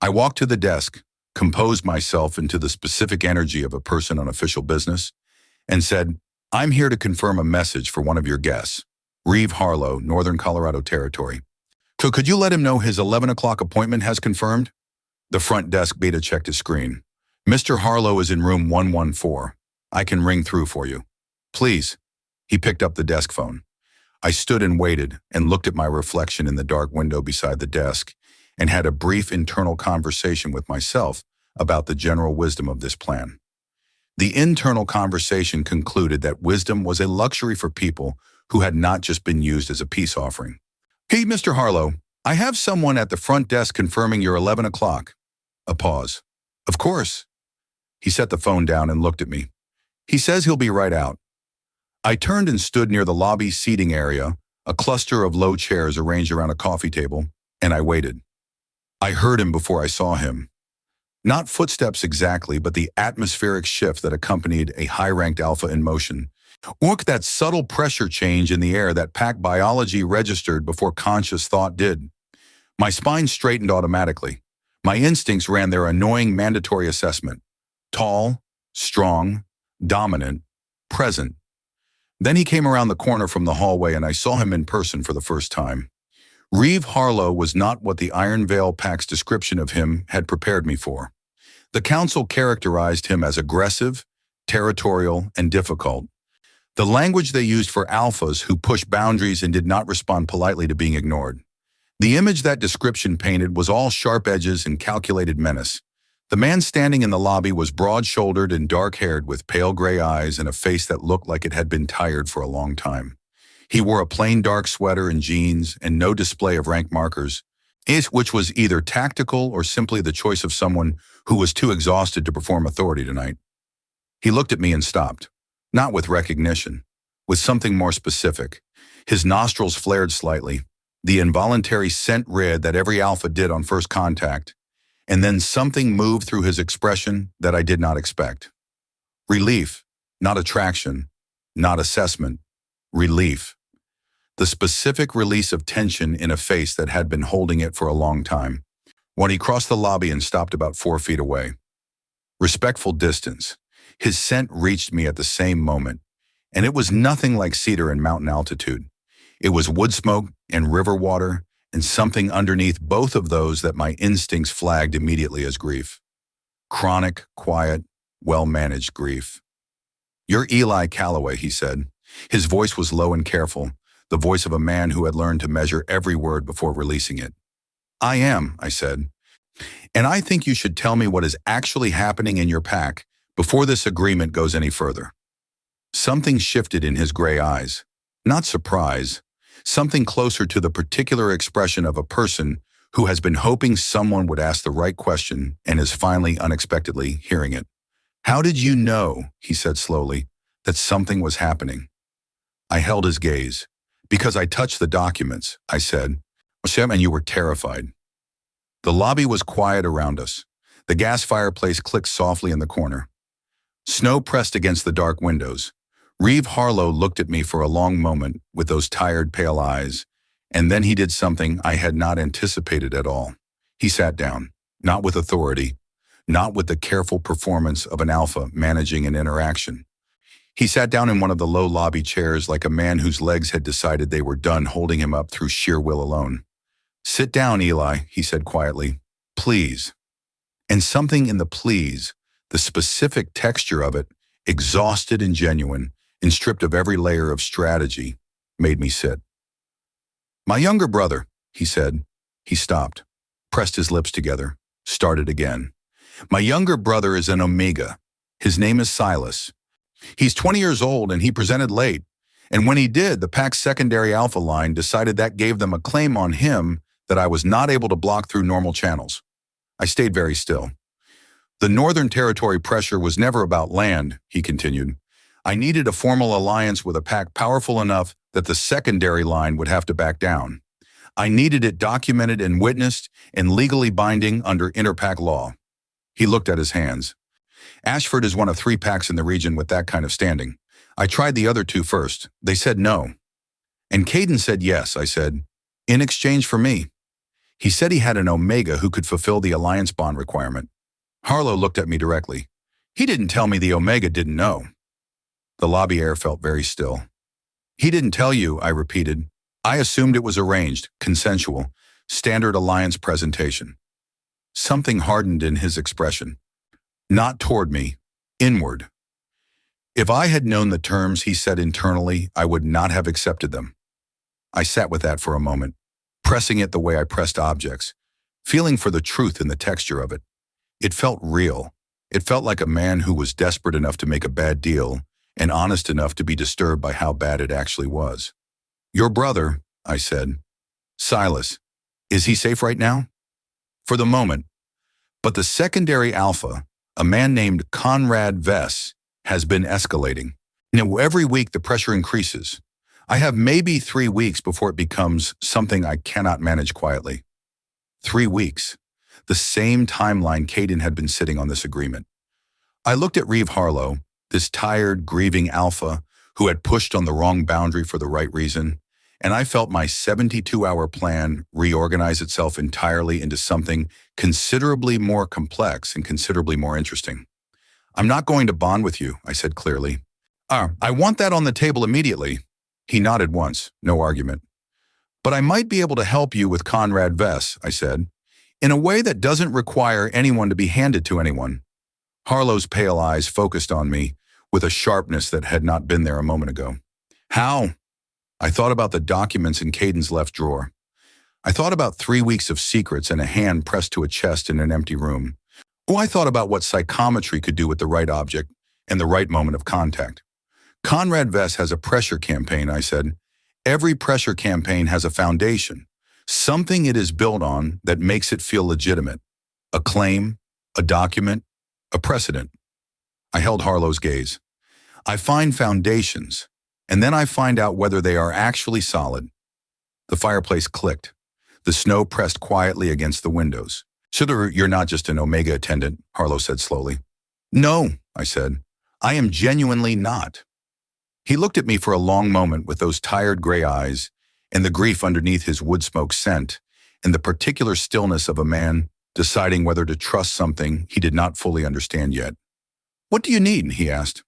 I walked to the desk, composed myself into the specific energy of a person on official business, and said, "I'm here to confirm a message for one of your guests, Reeve Harlow, Northern Colorado Territory. So could you let him know his 11 o'clock appointment has confirmed?" The front desk beta checked his screen. "Mr. Harlow is in room 114. I can ring through for you." "Please." He picked up the desk phone. I stood and waited and looked at my reflection in the dark window beside the desk and had a brief internal conversation with myself about the general wisdom of this plan. The internal conversation concluded that wisdom was a luxury for people who had not just been used as a peace offering. "Hey, Mr. Harlow, I have someone at the front desk confirming your 11 o'clock. A pause. "Of course." He set the phone down and looked at me. "He says he'll be right out." I turned and stood near the lobby seating area, a cluster of low chairs arranged around a coffee table, and I waited. I heard him before I saw him. Not footsteps exactly, but the atmospheric shift that accompanied a high-ranked alpha in motion. Or that subtle pressure change in the air that pack biology registered before conscious thought did. My spine straightened automatically. My instincts ran their annoying mandatory assessment. Tall, strong, dominant, present. Then he came around the corner from the hallway and I saw him in person for the first time. Reeve Harlow was not what the Iron Veil Pack's description of him had prepared me for. The council characterized him as aggressive, territorial, and difficult. The language they used for alphas who pushed boundaries and did not respond politely to being ignored. The image that description painted was all sharp edges and calculated menace. The man standing in the lobby was broad-shouldered and dark-haired with pale gray eyes and a face that looked like it had been tired for a long time. He wore a plain dark sweater and jeans and no display of rank markers, which was either tactical or simply the choice of someone who was too exhausted to perform authority tonight. He looked at me and stopped, not with recognition, with something more specific. His nostrils flared slightly, the involuntary scent red that every alpha did on first contact, and then something moved through his expression that I did not expect. Relief, not attraction, not assessment, relief. The specific release of tension in a face that had been holding it for a long time, when he crossed the lobby and stopped about 4 feet away. Respectful distance. His scent reached me at the same moment, and it was nothing like cedar and mountain altitude. It was wood smoke and river water, and something underneath both of those that my instincts flagged immediately as grief. Chronic, quiet, well-managed grief. "You're Eli Calloway," he said. His voice was low and careful, the voice of a man who had learned to measure every word before releasing it. "I am," I said. "And I think you should tell me what is actually happening in your pack before this agreement goes any further." Something shifted in his gray eyes. Not surprise. Something closer to the particular expression of a person who has been hoping someone would ask the right question and is finally unexpectedly hearing it. "How did you know," he said slowly, "that something was happening?" I held his gaze. "Because I touched the documents," I said. "And you were terrified." The lobby was quiet around us. The gas fireplace clicked softly in the corner. Snow pressed against the dark windows. Reeve Harlow looked at me for a long moment with those tired, pale eyes, and then he did something I had not anticipated at all. He sat down, not with authority, not with the careful performance of an alpha managing an interaction. He sat down in one of the low lobby chairs like a man whose legs had decided they were done holding him up through sheer will alone. "Sit down, Eli," he said quietly. "Please." And something in the please, the specific texture of it, exhausted and genuine, and stripped of every layer of strategy, made me sit. "My younger brother," he said. He stopped, pressed his lips together, started again. "My younger brother is an Omega. His name is Silas. He's 20 years old and he presented late. And when he did, the pack's secondary alpha line decided that gave them a claim on him that I was not able to block through normal channels." I stayed very still. "The Northern Territory pressure was never about land," he continued. "I needed a formal alliance with a pack powerful enough that the secondary line would have to back down. I needed it documented and witnessed and legally binding under interpack law." He looked at his hands. "Ashford is one of 3 packs in the region with that kind of standing. I tried the other 2 first. They said no." "And Caden said yes," I said, "in exchange for me. He said he had an Omega who could fulfill the alliance bond requirement." Harlow looked at me directly. He didn't tell me the Omega didn't know. The lobby air felt very still. He didn't tell you, I repeated. I assumed it was arranged, consensual, standard alliance presentation. Something hardened in his expression. Not toward me, inward. If I had known the terms he said internally, I would not have accepted them. I sat with that for a moment, pressing it the way I pressed objects, feeling for the truth in the texture of it. It felt real. It felt like a man who was desperate enough to make a bad deal and honest enough to be disturbed by how bad it actually was. Your brother, I said. Silas, is he safe right now? For the moment. But the secondary alpha, a man named Conrad Vess, has been escalating. Every week the pressure increases. I have maybe 3 weeks before it becomes something I cannot manage quietly. 3 weeks. The same timeline Caden had been sitting on this agreement. I looked at Reeve Harlow, this tired, grieving alpha who had pushed on the wrong boundary for the right reason, and I felt my 72-hour plan reorganize itself entirely into something considerably more complex and considerably more interesting. I'm not going to bond with you, I said clearly. I want that on the table immediately. He nodded once, no argument. But I might be able to help you with Conrad Vess, I said, in a way that doesn't require anyone to be handed to anyone. Harlow's pale eyes focused on me with a sharpness that had not been there a moment ago. How? I thought about the documents in Caden's left drawer. I thought about 3 weeks of secrets and a hand pressed to a chest in an empty room. I thought about what psychometry could do with the right object and the right moment of contact. Conrad Vess has a pressure campaign, I said. Every pressure campaign has a foundation, something it is built on that makes it feel legitimate. A claim, a document, a precedent. I held Harlow's gaze. I find foundations, and then I find out whether they are actually solid. The fireplace clicked. The snow pressed quietly against the windows. Sure, you're not just an Omega attendant, Harlow said slowly. No, I said. I am genuinely not. He looked at me for a long moment with those tired gray eyes and the grief underneath his wood smoke scent and the particular stillness of a man deciding whether to trust something he did not fully understand yet. What do you need? He asked.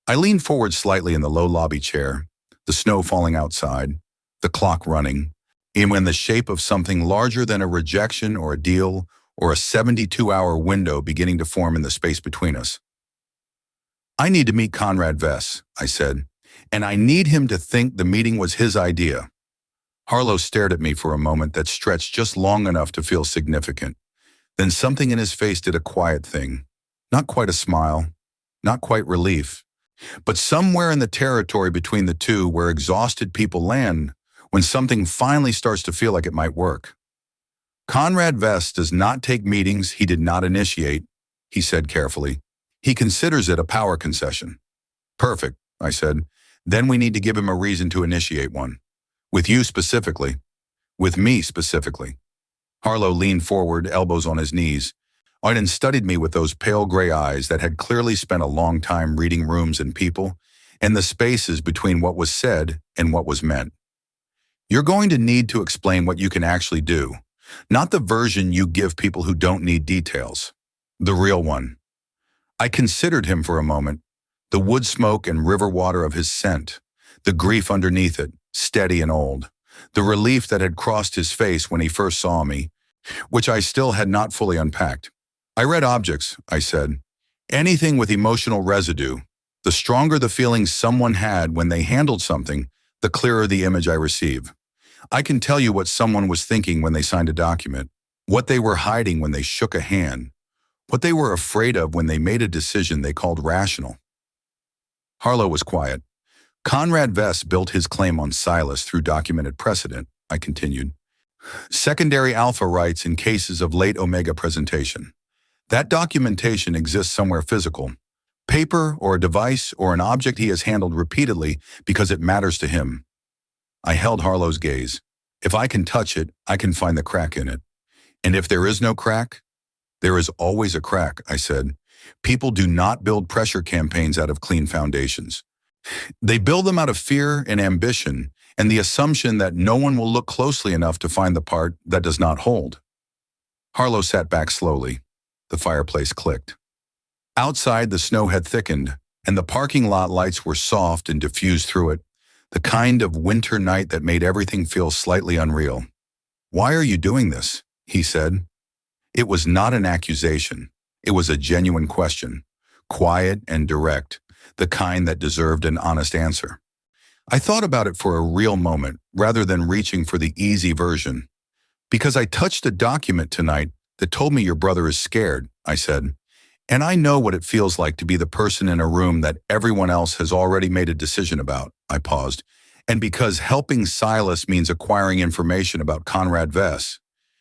I leaned forward slightly in the low lobby chair, the snow falling outside, the clock running, and in the shape of something larger than a rejection or a deal or a 72-hour window beginning to form in the space between us. I need to meet Conrad Vess, I said, and I need him to think the meeting was his idea. Harlow stared at me for a moment that stretched just long enough to feel significant. Then something in his face did a quiet thing. Not quite a smile, not quite relief, but somewhere in the territory between the two where exhausted people land when something finally starts to feel like it might work. Conrad Vess does not take meetings he did not initiate, he said carefully. He considers it a power concession. Perfect, I said. Then we need to give him a reason to initiate one. With you specifically. With me specifically. Harlow leaned forward, elbows on his knees, and studied me with those pale gray eyes that had clearly spent a long time reading rooms and people, and the spaces between what was said and what was meant. You're going to need to explain what you can actually do, not the version you give people who don't need details. The real one. I considered him for a moment, the wood smoke and river water of his scent, the grief underneath it, steady and old, the relief that had crossed his face when he first saw me, which I still had not fully unpacked. I read objects, I said. Anything with emotional residue. The stronger the feeling someone had when they handled something, the clearer the image I receive. I can tell you what someone was thinking when they signed a document, what they were hiding when they shook a hand, what they were afraid of when they made a decision they called rational. Harlow was quiet. Conrad Vess built his claim on Silas through documented precedent, I continued. Secondary alpha rights in cases of late Omega presentation. That documentation exists somewhere physical. Paper or a device or an object he has handled repeatedly because it matters to him. I held Harlow's gaze. If I can touch it, I can find the crack in it. And if there is no crack, there is always a crack, I said. People do not build pressure campaigns out of clean foundations. They build them out of fear and ambition and the assumption that no one will look closely enough to find the part that does not hold. Harlow sat back slowly. The fireplace clicked. Outside, the snow had thickened, and the parking lot lights were soft and diffused through it, the kind of winter night that made everything feel slightly unreal. "Why are you doing this?" he said. It was not an accusation. It was a genuine question, quiet and direct, the kind that deserved an honest answer. I thought about it for a real moment, rather than reaching for the easy version. "Because I touched a document tonight that told me your brother is scared," I said. "And I know what it feels like to be the person in a room that everyone else has already made a decision about." I paused. "And because helping Silas means acquiring information about Conrad Vess.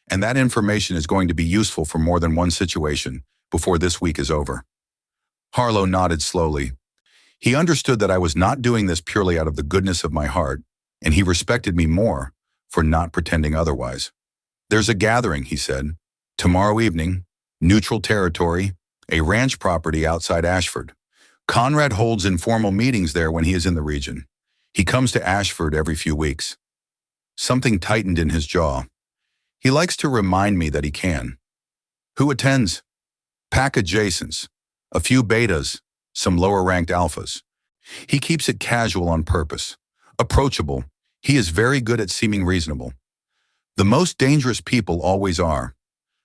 And that information is going to be useful for more than one situation before this week is over." Harlow nodded slowly. He understood that I was not doing this purely out of the goodness of my heart, and he respected me more for not pretending otherwise. "There's a gathering," he said. "Tomorrow evening, neutral territory, a ranch property outside Ashford. Conrad holds informal meetings there when he is in the region. He comes to Ashford every few weeks." Something tightened in his jaw. "He likes to remind me that he can." "Who attends?" "Pack adjacents, a few betas, some lower-ranked alphas. He keeps it casual on purpose. Approachable. He is very good at seeming reasonable. The most dangerous people always are."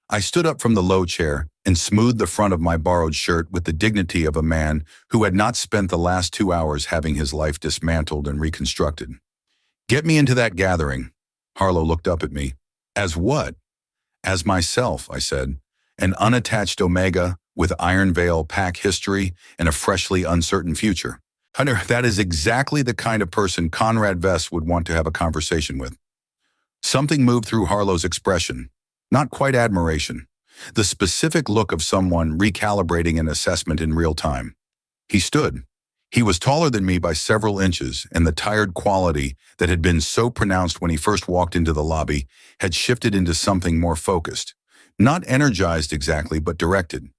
I stood up from the low chair and smoothed the front of my borrowed shirt with the dignity of a man who had not spent the last 2 hours having his life dismantled and reconstructed. "Get me into that gathering." Harlow looked up at me. "As what?" "As myself," I said. "An unattached Omega with Iron Veil pack history and a freshly uncertain future. Hunter, that is exactly the kind of person Conrad Vess would want to have a conversation with." Something moved through Harlow's expression. Not quite admiration. The specific look of someone recalibrating an assessment in real time. He stood. He was taller than me by several inches, and the tired quality that had been so pronounced when he first walked into the lobby had shifted into something more focused. Not energized exactly, but directed.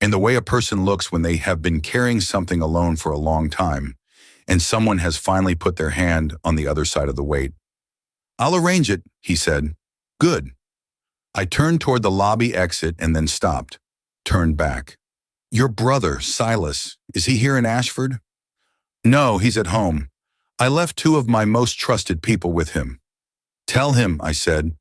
In the way a person looks when they have been carrying something alone for a long time, and someone has finally put their hand on the other side of the weight. "I'll arrange it," he said. "Good." I turned toward the lobby exit and then stopped, turned back. "Your brother, Silas, is he here in Ashford?" "No, he's at home. I left 2 of my most trusted people with him." "Tell him," I said,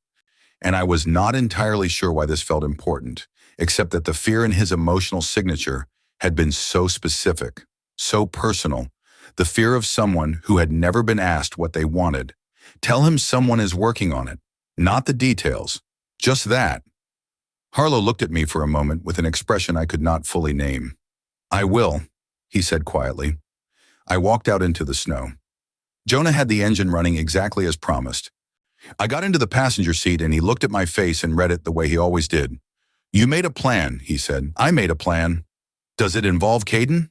and I was not entirely sure why this felt important, except that the fear in his emotional signature had been so specific, so personal, the fear of someone who had never been asked what they wanted. Tell him someone is working on it, not the details. Just that. Harlow looked at me for a moment with an expression I could not fully name. "I will," he said quietly. I walked out into the snow. Jonah had the engine running exactly as promised. I got into the passenger seat and he looked at my face and read it the way he always did. "You made a plan," he said. "I made a plan. Does it involve Caden?"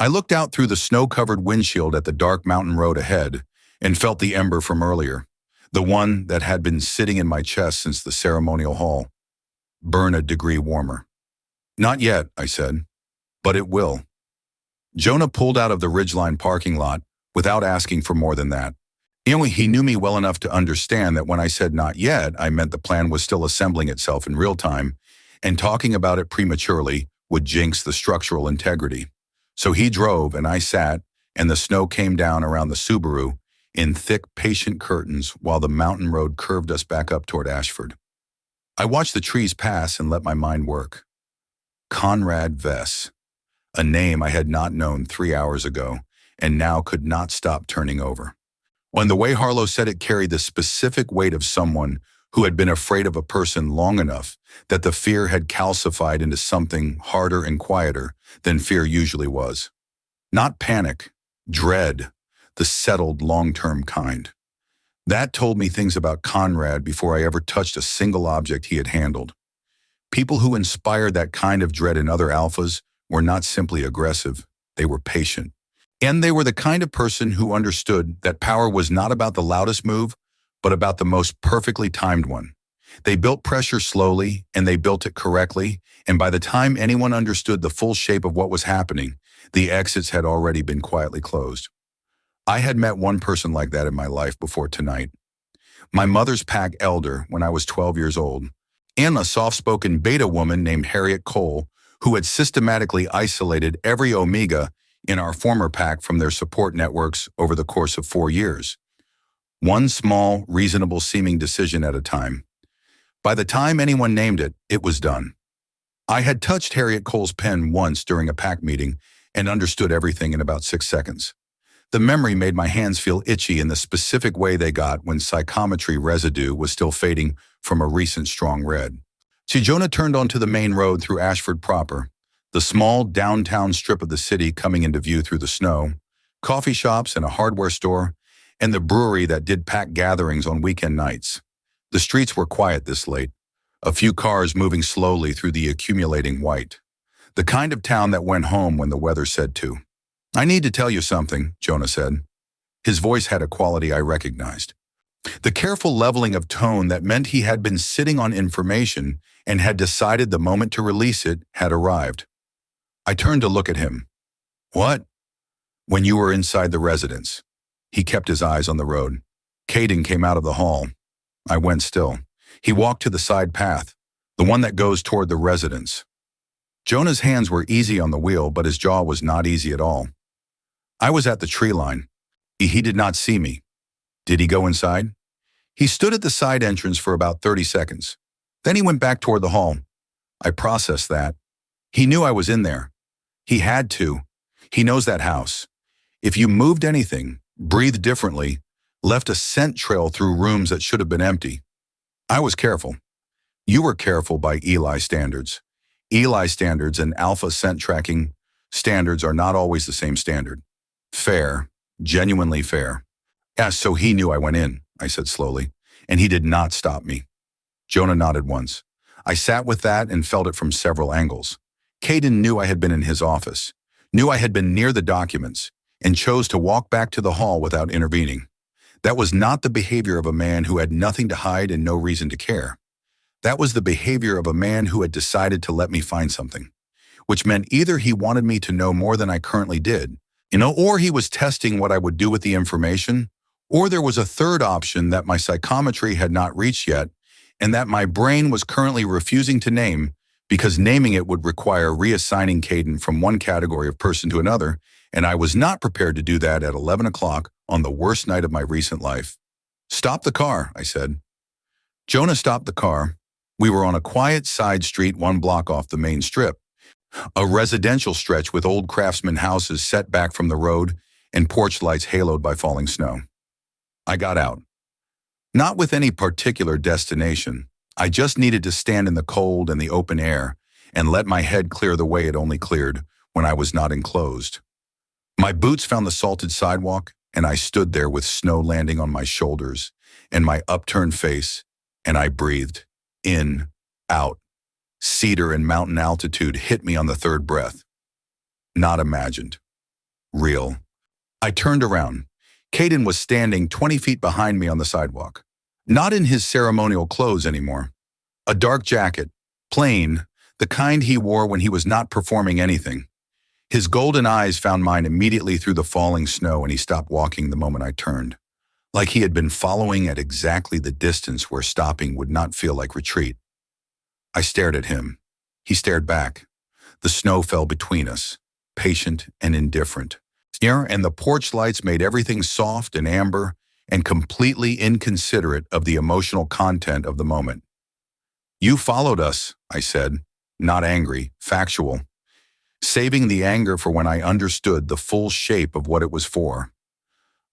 I looked out through the snow-covered windshield at the dark mountain road ahead and felt the ember from earlier, the one that had been sitting in my chest since the ceremonial hall, burn a degree warmer. "Not yet," I said, "but it will." Jonah pulled out of the Ridgeline parking lot without asking for more than that. He knew me well enough to understand that when I said not yet, I meant the plan was still assembling itself in real time, and talking about it prematurely would jinx the structural integrity. So he drove and I sat, and the snow came down around the Subaru in thick, patient curtains while the mountain road curved us back up toward Ashford. I watched the trees pass and let my mind work. Conrad Vess, a name I had not known 3 hours ago, and now could not stop turning over. When the way Harlow said it carried the specific weight of someone who had been afraid of a person long enough that the fear had calcified into something harder and quieter than fear usually was. Not panic, dread, the settled long-term kind. That told me things about Conrad before I ever touched a single object he had handled. People who inspired that kind of dread in other alphas were not simply aggressive, they were patient. And they were the kind of person who understood that power was not about the loudest move, but about the most perfectly timed one. They built pressure slowly, and they built it correctly, and by the time anyone understood the full shape of what was happening, the exits had already been quietly closed. I had met one person like that in my life before tonight. My mother's pack elder when I was 12 years old. and a soft-spoken beta woman named Harriet Cole, who had systematically isolated every Omega in our former pack from their support networks over the course of 4 years. One small, reasonable-seeming decision at a time. By the time anyone named it, it was done. I had touched Harriet Cole's pen once during a pack meeting and understood everything in about 6 seconds. The memory made my hands feel itchy in the specific way they got when psychometry residue was still fading from a recent strong red. Jonah turned onto the main road through Ashford proper, the small downtown strip of the city coming into view through the snow, coffee shops and a hardware store, and the brewery that did pack gatherings on weekend nights. The streets were quiet this late, a few cars moving slowly through the accumulating white. The kind of town that went home when the weather said to. "I need to tell you something," Jonah said. His voice had a quality I recognized. The careful leveling of tone that meant he had been sitting on information and had decided the moment to release it had arrived. I turned to look at him. "What?" "When you were inside the residence." He kept his eyes on the road. Caden came out of the hall. I went still. He walked to the side path, the one that goes toward the residence. Jonah's hands were easy on the wheel, but his jaw was not easy at all. I was at the tree line. He did not see me. Did he go inside? He stood at the side entrance for about 30 seconds. Then he went back toward the hall. I processed that. He knew I was in there. He had to. He knows that house. If you moved anything, breathed differently, left a scent trail through rooms that should have been empty. I was careful. You were careful by Eli standards. Eli standards and alpha scent tracking standards are not always the same standard. Fair, genuinely fair. Yeah, so he knew I went in, I said slowly, and he did not stop me. Jonah nodded once. I sat with that and felt it from several angles. Caden knew I had been in his office, knew I had been near the documents, and chose to walk back to the hall without intervening. That was not the behavior of a man who had nothing to hide and no reason to care. That was the behavior of a man who had decided to let me find something, which meant either he wanted me to know more than I currently did, or he was testing what I would do with the information, or there was a third option that my psychometry had not reached yet and that my brain was currently refusing to name because naming it would require reassigning Caden from one category of person to another, and I was not prepared to do that at 11 o'clock on the worst night of my recent life. "Stop the car," I said. Jonah stopped the car. We were on a quiet side street 1 block off the main strip, a residential stretch with old craftsman houses set back from the road and porch lights haloed by falling snow. I got out. Not with any particular destination. I just needed to stand in the cold and the open air and let my head clear the way it only cleared when I was not enclosed. My boots found the salted sidewalk, and I stood there with snow landing on my shoulders and my upturned face, and I breathed. In, out. Cedar and mountain altitude hit me on the third breath. Not imagined. Real. I turned around. Caden was standing 20 feet behind me on the sidewalk. Not in his ceremonial clothes anymore. A dark jacket, plain, the kind he wore when he was not performing anything. His golden eyes found mine immediately through the falling snow, and he stopped walking the moment I turned, like he had been following at exactly the distance where stopping would not feel like retreat. I stared at him. He stared back. The snow fell between us, patient and indifferent. And the porch lights made everything soft and amber and completely inconsiderate of the emotional content of the moment. "You followed us," I said, not angry, factual, saving the anger for when I understood the full shape of what it was for.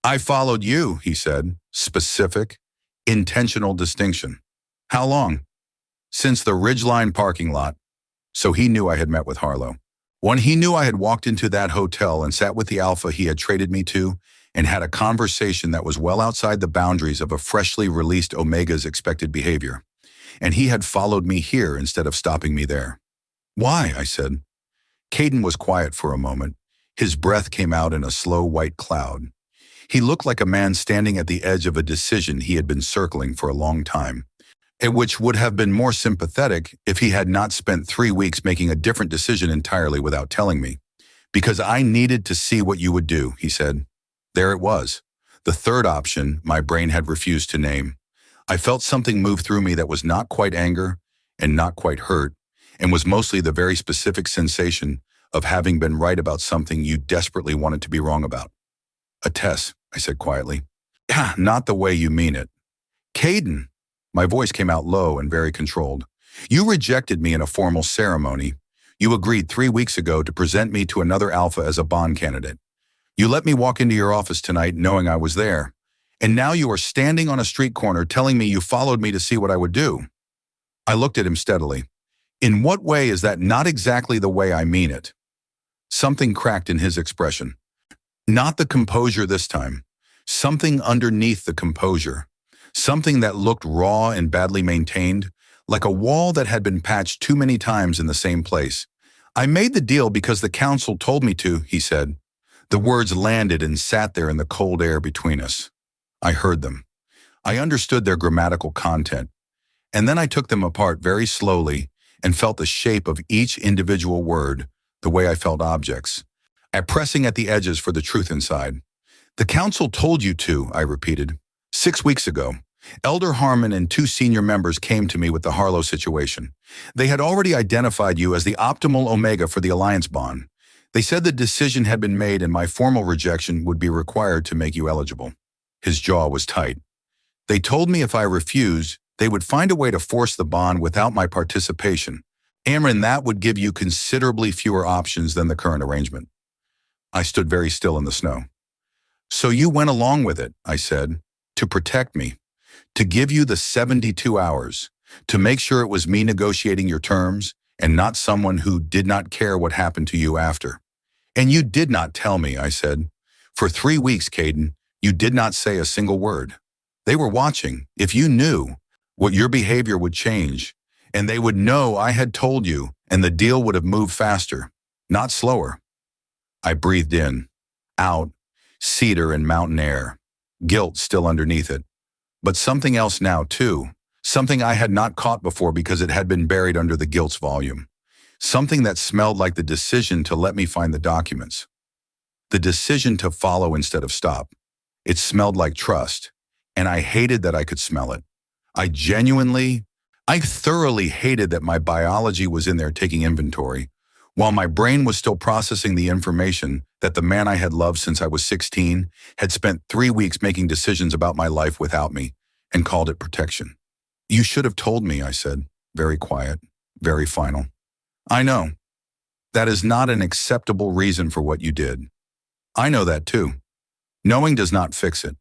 "I followed you," he said, specific, intentional distinction. "How long?" "Since the Ridgeline parking lot." So he knew I had met with Harlow. When he knew I had walked into that hotel and sat with the alpha he had traded me to and had a conversation that was well outside the boundaries of a freshly released Omega's expected behavior. And he had followed me here instead of stopping me there. "Why?" I said. Caden was quiet for a moment. His breath came out in a slow white cloud. He looked like a man standing at the edge of a decision he had been circling for a long time, and which would have been more sympathetic if he had not spent 3 weeks making a different decision entirely without telling me. "Because I needed to see what you would do," he said. There it was, the third option my brain had refused to name. I felt something move through me that was not quite anger. and not quite hurt, and was mostly the very specific sensation of having been right about something you desperately wanted to be wrong about. "A Tess," I said quietly. "Not the way you mean it." "Caden," my voice came out low and very controlled. "You rejected me in a formal ceremony. You agreed 3 weeks ago to present me to another alpha as a bond candidate. You let me walk into your office tonight knowing I was there. And now you are standing on a street corner telling me you followed me to see what I would do." I looked at him steadily. "In what way is that not exactly the way I mean it?" Something cracked in his expression. Not the composure this time. Something underneath the composure. Something that looked raw and badly maintained, like a wall that had been patched too many times in the same place. "I made the deal because the council told me to," he said. The words landed and sat there in the cold air between us. I heard them. I understood their grammatical content. And then I took them apart very slowly and felt the shape of each individual word, the way I felt objects. Pressing at the edges for the truth inside. "The council told you to," I repeated. 6 weeks ago, Elder Harmon and 2 senior members came to me with the Harlow situation. They had already identified you as the optimal Omega for the Alliance bond. They said the decision had been made and my formal rejection would be required to make you eligible. His jaw was tight. "They told me if I refused, they would find a way to force the bond without my participation. And that would give you considerably fewer options than the current arrangement." I stood very still in the snow. "So you went along with it," I said, "to protect me, to give you the 72 hours, to make sure it was me negotiating your terms and not someone who did not care what happened to you after. And you did not tell me," I said. "For 3 weeks, Caden, you did not say a single word. They were watching. If you knew, what your behavior would change, and they would know I had told you, and the deal would have moved faster, not slower." I breathed in, out, cedar and mountain air, guilt still underneath it. But something else now, too. Something I had not caught before because it had been buried under the guilt's volume. Something that smelled like the decision to let me find the documents. The decision to follow instead of stop. It smelled like trust, and I hated that I could smell it. I thoroughly hated that my biology was in there taking inventory, while my brain was still processing the information that the man I had loved since I was 16 had spent 3 weeks making decisions about my life without me, and called it protection. "You should have told me," I said, very quiet, very final. "I know. That is not an acceptable reason for what you did. I know that too. Knowing does not fix it."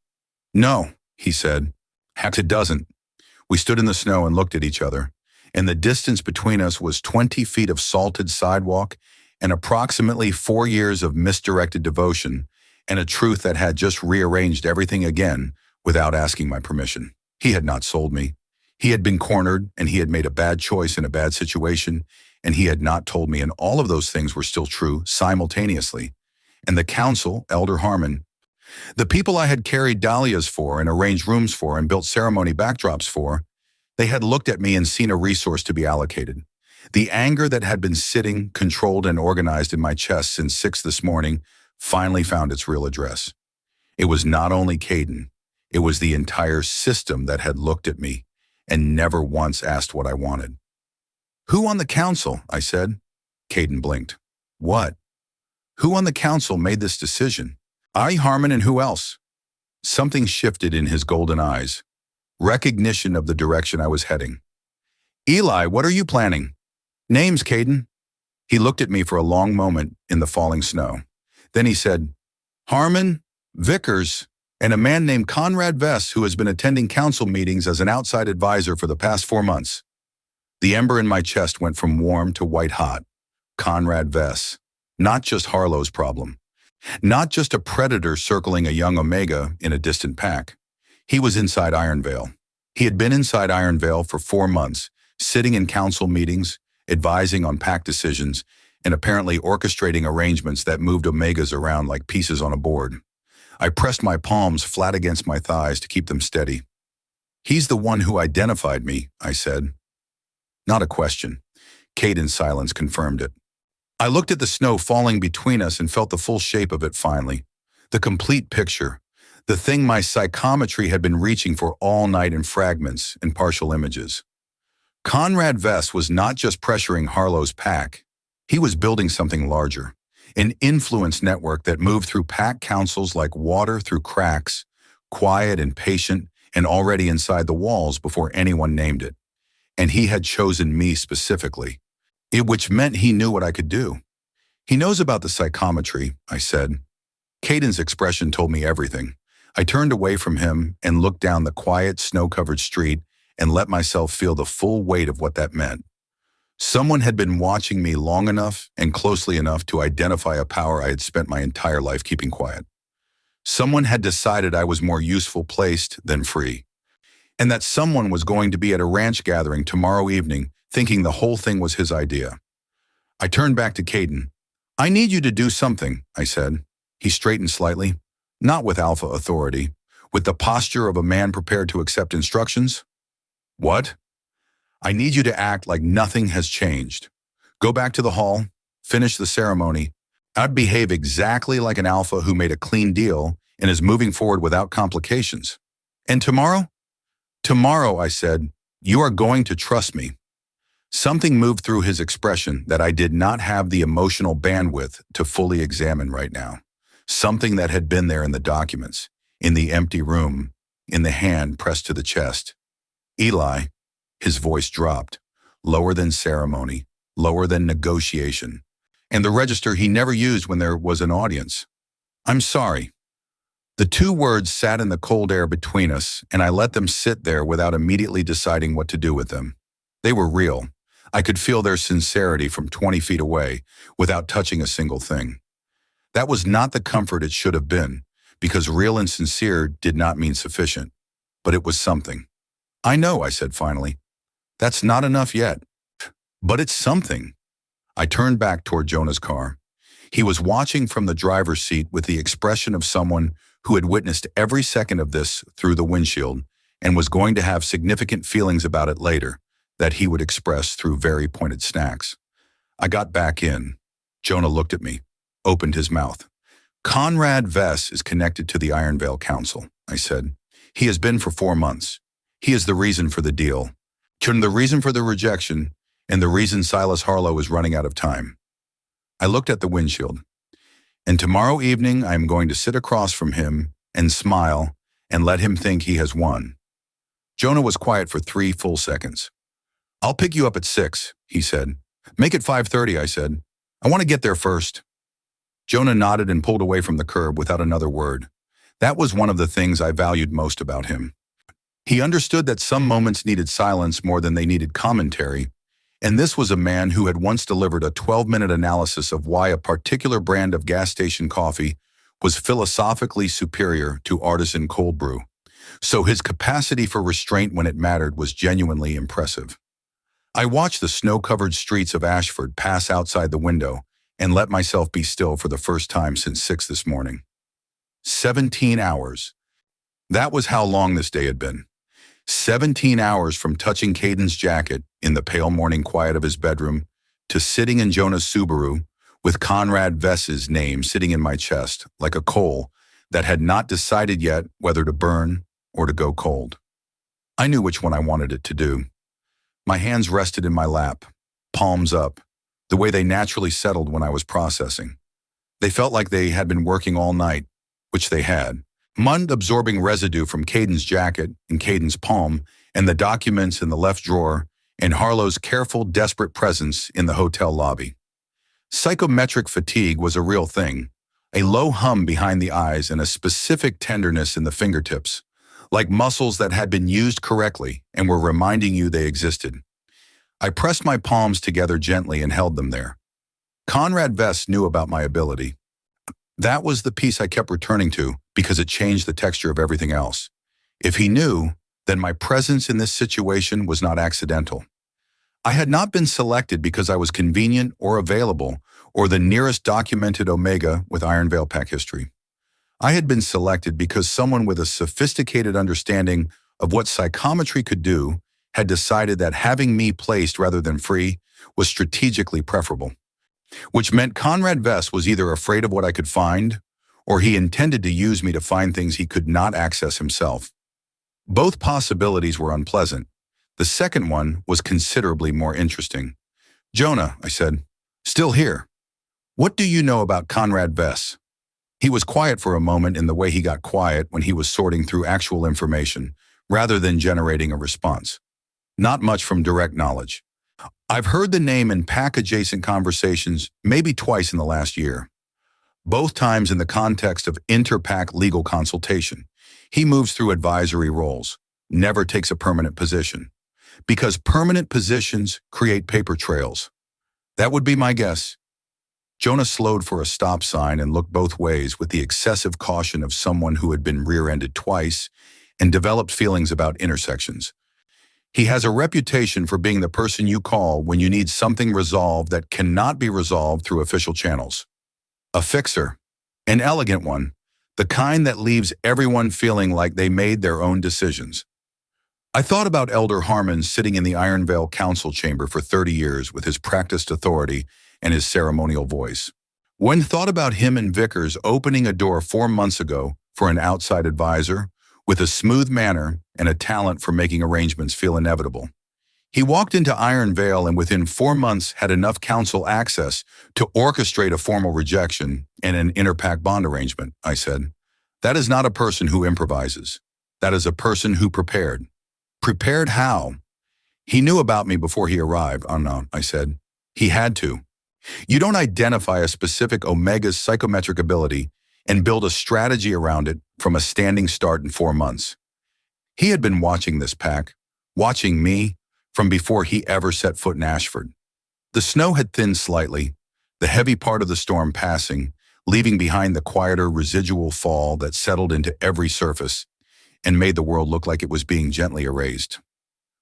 "No," he said. "Heck, it doesn't." We stood in the snow and looked at each other, and the distance between us was 20 feet of salted sidewalk and approximately 4 years of misdirected devotion and a truth that had just rearranged everything again without asking my permission. He had not sold me. He had been cornered, and he had made a bad choice in a bad situation, and he had not told me, and all of those things were still true simultaneously. And the council, Elder Harmon, the people I had carried dahlias for and arranged rooms for and built ceremony backdrops for, they had looked at me and seen a resource to be allocated. The anger that had been sitting, controlled, and organized in my chest since 6 this morning finally found its real address. It was not only Caden, it was the entire system that had looked at me and never once asked what I wanted. "Who on the council?" I said. Caden blinked. "What?" "Who on the council made this decision?" "I, Harmon, and who else?" Something shifted in his golden eyes. Recognition of the direction I was heading. "Eli, what are you planning?" "Names, Caden." He looked at me for a long moment in the falling snow. Then he said, "Harmon, Vickers, and a man named Conrad Vess who has been attending council meetings as an outside advisor for the past 4 months. The ember in my chest went from warm to white hot. Conrad Vess. Not just Harlow's problem. Not just a predator circling a young Omega in a distant pack. He was inside Ironvale. He had been inside Ironvale for 4 months, sitting in council meetings, advising on pack decisions, and apparently orchestrating arrangements that moved Omegas around like pieces on a board. I pressed my palms flat against my thighs to keep them steady. "He's the one who identified me," I said. Not a question. Caden's silence confirmed it. I looked at the snow falling between us and felt the full shape of it finally. The complete picture. The thing my psychometry had been reaching for all night in fragments and partial images. Conrad Vess was not just pressuring Harlow's pack. He was building something larger, an influence network that moved through pack councils like water through cracks, quiet and patient and already inside the walls before anyone named it. And he had chosen me specifically, which meant he knew what I could do. He knows about the psychometry, I said. Caden's expression told me everything. I turned away from him and looked down the quiet, snow-covered street and let myself feel the full weight of what that meant. Someone had been watching me long enough and closely enough to identify a power I had spent my entire life keeping quiet. Someone had decided I was more useful placed than free, and that someone was going to be at a ranch gathering tomorrow evening thinking the whole thing was his idea. I turned back to Caden. "I need you to do something," I said. He straightened slightly, not with alpha authority, with the posture of a man prepared to accept instructions. "What?" "I need you to act like nothing has changed. Go back to the hall, finish the ceremony. I'd behave exactly like an alpha who made a clean deal and is moving forward without complications. And tomorrow?" "Tomorrow," I said, "you are going to trust me." Something moved through his expression that I did not have the emotional bandwidth to fully examine right now. Something that had been there in the documents, in the empty room, in the hand pressed to the chest. "Eli," his voice dropped, lower than ceremony, lower than negotiation, and the register he never used when there was an audience. "I'm sorry." The two words sat in the cold air between us, and I let them sit there without immediately deciding what to do with them. They were real. I could feel their sincerity from 20 feet away without touching a single thing. That was not the comfort it should have been, because real and sincere did not mean sufficient, but it was something. "I know," I said finally. "That's not enough yet, but it's something." I turned back toward Jonah's car. He was watching from the driver's seat with the expression of someone who had witnessed every second of this through the windshield and was going to have significant feelings about it later that he would express through very pointed snacks. I got back in. Jonah looked at me, opened his mouth. "Conrad Vess is connected to the Iron Veil Council," I said. "He has been for 4 months. He is the reason for the deal, the reason for the rejection, and the reason Silas Harlow is running out of time." I looked at the windshield. "And tomorrow evening I am going to sit across from him and smile and let him think he has won." Jonah was quiet for 3 full seconds. "I'll pick you up at 6, he said. "Make it 5:30, I said. "I want to get there first." Jonah nodded and pulled away from the curb without another word. That was one of the things I valued most about him. He understood that some moments needed silence more than they needed commentary, and this was a man who had once delivered a 12-minute analysis of why a particular brand of gas station coffee was philosophically superior to artisan cold brew. So his capacity for restraint when it mattered was genuinely impressive. I watched the snow-covered streets of Ashford pass outside the window and let myself be still for the first time since 6 this morning. 17 hours. That was how long this day had been. 17 hours from touching Caden's jacket in the pale morning quiet of his bedroom to sitting in Jonah's Subaru with Conrad Vess's name sitting in my chest like a coal that had not decided yet whether to burn or to go cold. I knew which one I wanted it to do. My hands rested in my lap, palms up, the way they naturally settled when I was processing. They felt like they had been working all night, which they had. Mud-absorbing residue from Caden's jacket in Caden's palm and the documents in the left drawer and Harlow's careful, desperate presence in the hotel lobby. Psychometric fatigue was a real thing, a low hum behind the eyes and a specific tenderness in the fingertips, like muscles that had been used correctly and were reminding you they existed. I pressed my palms together gently and held them there. Conrad Vess knew about my ability. That was the piece I kept returning to because it changed the texture of everything else. If he knew, then my presence in this situation was not accidental. I had not been selected because I was convenient or available or the nearest documented Omega with Iron Veil pack history. I had been selected because someone with a sophisticated understanding of what psychometry could do had decided that having me placed rather than free was strategically preferable, which meant Conrad Vess was either afraid of what I could find or he intended to use me to find things he could not access himself. Both possibilities were unpleasant. The second one was considerably more interesting. Jonah, I said, still here. What do you know about Conrad Vess? He was quiet for a moment in the way he got quiet when he was sorting through actual information, rather than generating a response. Not much from direct knowledge. I've heard the name in pack-adjacent conversations maybe twice in the last year. Both times in the context of inter-pack legal consultation. He moves through advisory roles, never takes a permanent position. Because permanent positions create paper trails. That would be my guess. Jonah slowed for a stop sign and looked both ways with the excessive caution of someone who had been rear-ended twice and developed feelings about intersections. He has a reputation for being the person you call when you need something resolved that cannot be resolved through official channels. A fixer, an elegant one, the kind that leaves everyone feeling like they made their own decisions. I thought about Elder Harmon sitting in the Iron Veil Council chamber for 30 years with his practiced authority and his ceremonial voice. When thought about him and Vickers opening a door 4 months ago for an outside advisor, with a smooth manner and a talent for making arrangements feel inevitable. He walked into Iron Veil and within 4 months had enough council access to orchestrate a formal rejection and an interpack bond arrangement, I said. That is not a person who improvises. That is a person who prepared. Prepared how? He knew about me before he arrived, I said. He had to. You don't identify a specific Omega's psychometric ability and build a strategy around it from a standing start in 4 months. He had been watching this pack, watching me, from before he ever set foot in Ashford. The snow had thinned slightly, the heavy part of the storm passing, leaving behind the quieter residual fall that settled into every surface and made the world look like it was being gently erased.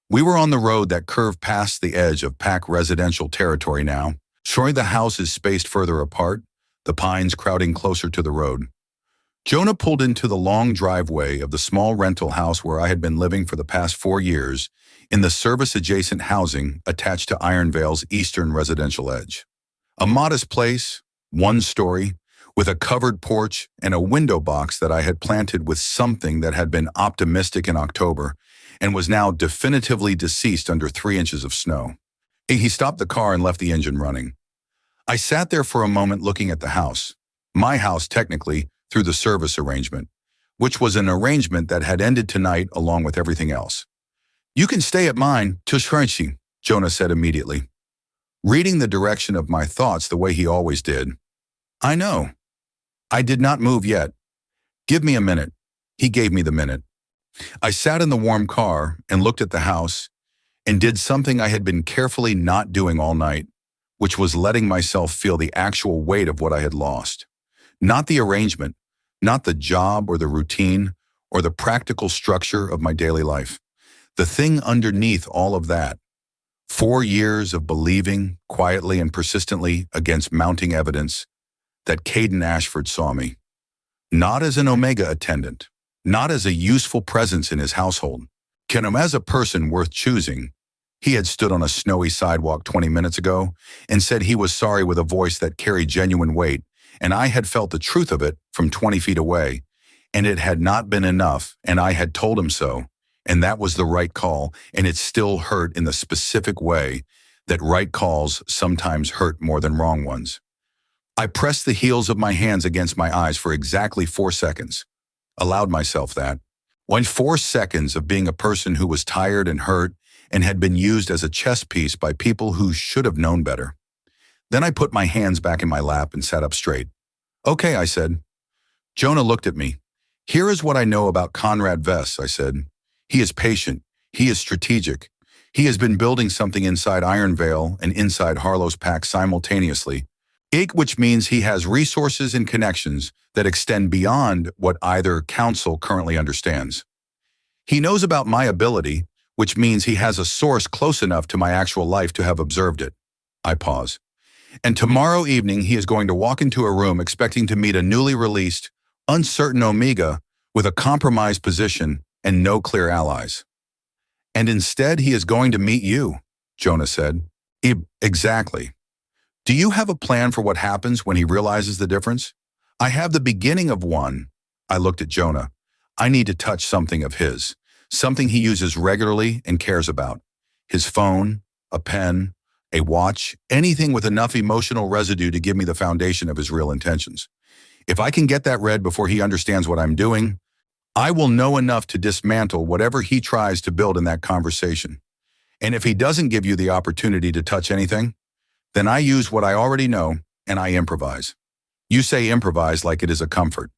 We were on the road that curved past the edge of pack residential territory now, showing the houses spaced further apart, the pines crowding closer to the road. Jonah pulled into the long driveway of the small rental house where I had been living for the past 4 years in the service-adjacent housing attached to Iron Veil's eastern residential edge. A modest place, 1 story, with a covered porch and a window box that I had planted with something that had been optimistic in October and was now definitively deceased under 3 inches of snow. He stopped the car and left the engine running. I sat there for a moment looking at the house, my house technically, through the service arrangement, which was an arrangement that had ended tonight along with everything else. You can stay at mine, Tushrenchi, Jonah said immediately, reading the direction of my thoughts the way he always did. I know. I did not move yet. Give me a minute. He gave me the minute. I sat in the warm car and looked at the house and did something I had been carefully not doing all night, which was letting myself feel the actual weight of what I had lost. Not the arrangement, not the job or the routine or the practical structure of my daily life. The thing underneath all of that. 4 years of believing, quietly and persistently against mounting evidence, that Caden Ashford saw me. Not as an Omega attendant, not as a useful presence in his household, as a person worth choosing. He had stood on a snowy sidewalk 20 minutes ago and said he was sorry with a voice that carried genuine weight, and I had felt the truth of it from 20 feet away, and it had not been enough, and I had told him so, and that was the right call, and it still hurt in the specific way that right calls sometimes hurt more than wrong ones. I pressed the heels of my hands against my eyes for exactly 4 seconds, allowed myself that. 4 seconds of being a person who was tired and hurt and had been used as a chess piece by people who should have known better. Then I put my hands back in my lap and sat up straight. Okay, I said. Jonah looked at me. Here is what I know about Conrad Vess, I said. He is patient. He is strategic. He has been building something inside Iron Veil and inside Harlow's pack simultaneously, which means he has resources and connections that extend beyond what either council currently understands. He knows about my ability, which means he has a source close enough to my actual life to have observed it. I pause. And tomorrow evening he is going to walk into a room expecting to meet a newly released, uncertain Omega with a compromised position and no clear allies. And instead he is going to meet you, Jonah said. Exactly. Do you have a plan for what happens when he realizes the difference? I have the beginning of one. I looked at Jonah. I need to touch something of his, something he uses regularly and cares about. His phone, a pen, a watch, anything with enough emotional residue to give me the foundation of his real intentions. If I can get that read before he understands what I'm doing, I will know enough to dismantle whatever he tries to build in that conversation. And if he doesn't give you the opportunity to touch anything, then I use what I already know and I improvise. You say improvise like it is a comfort.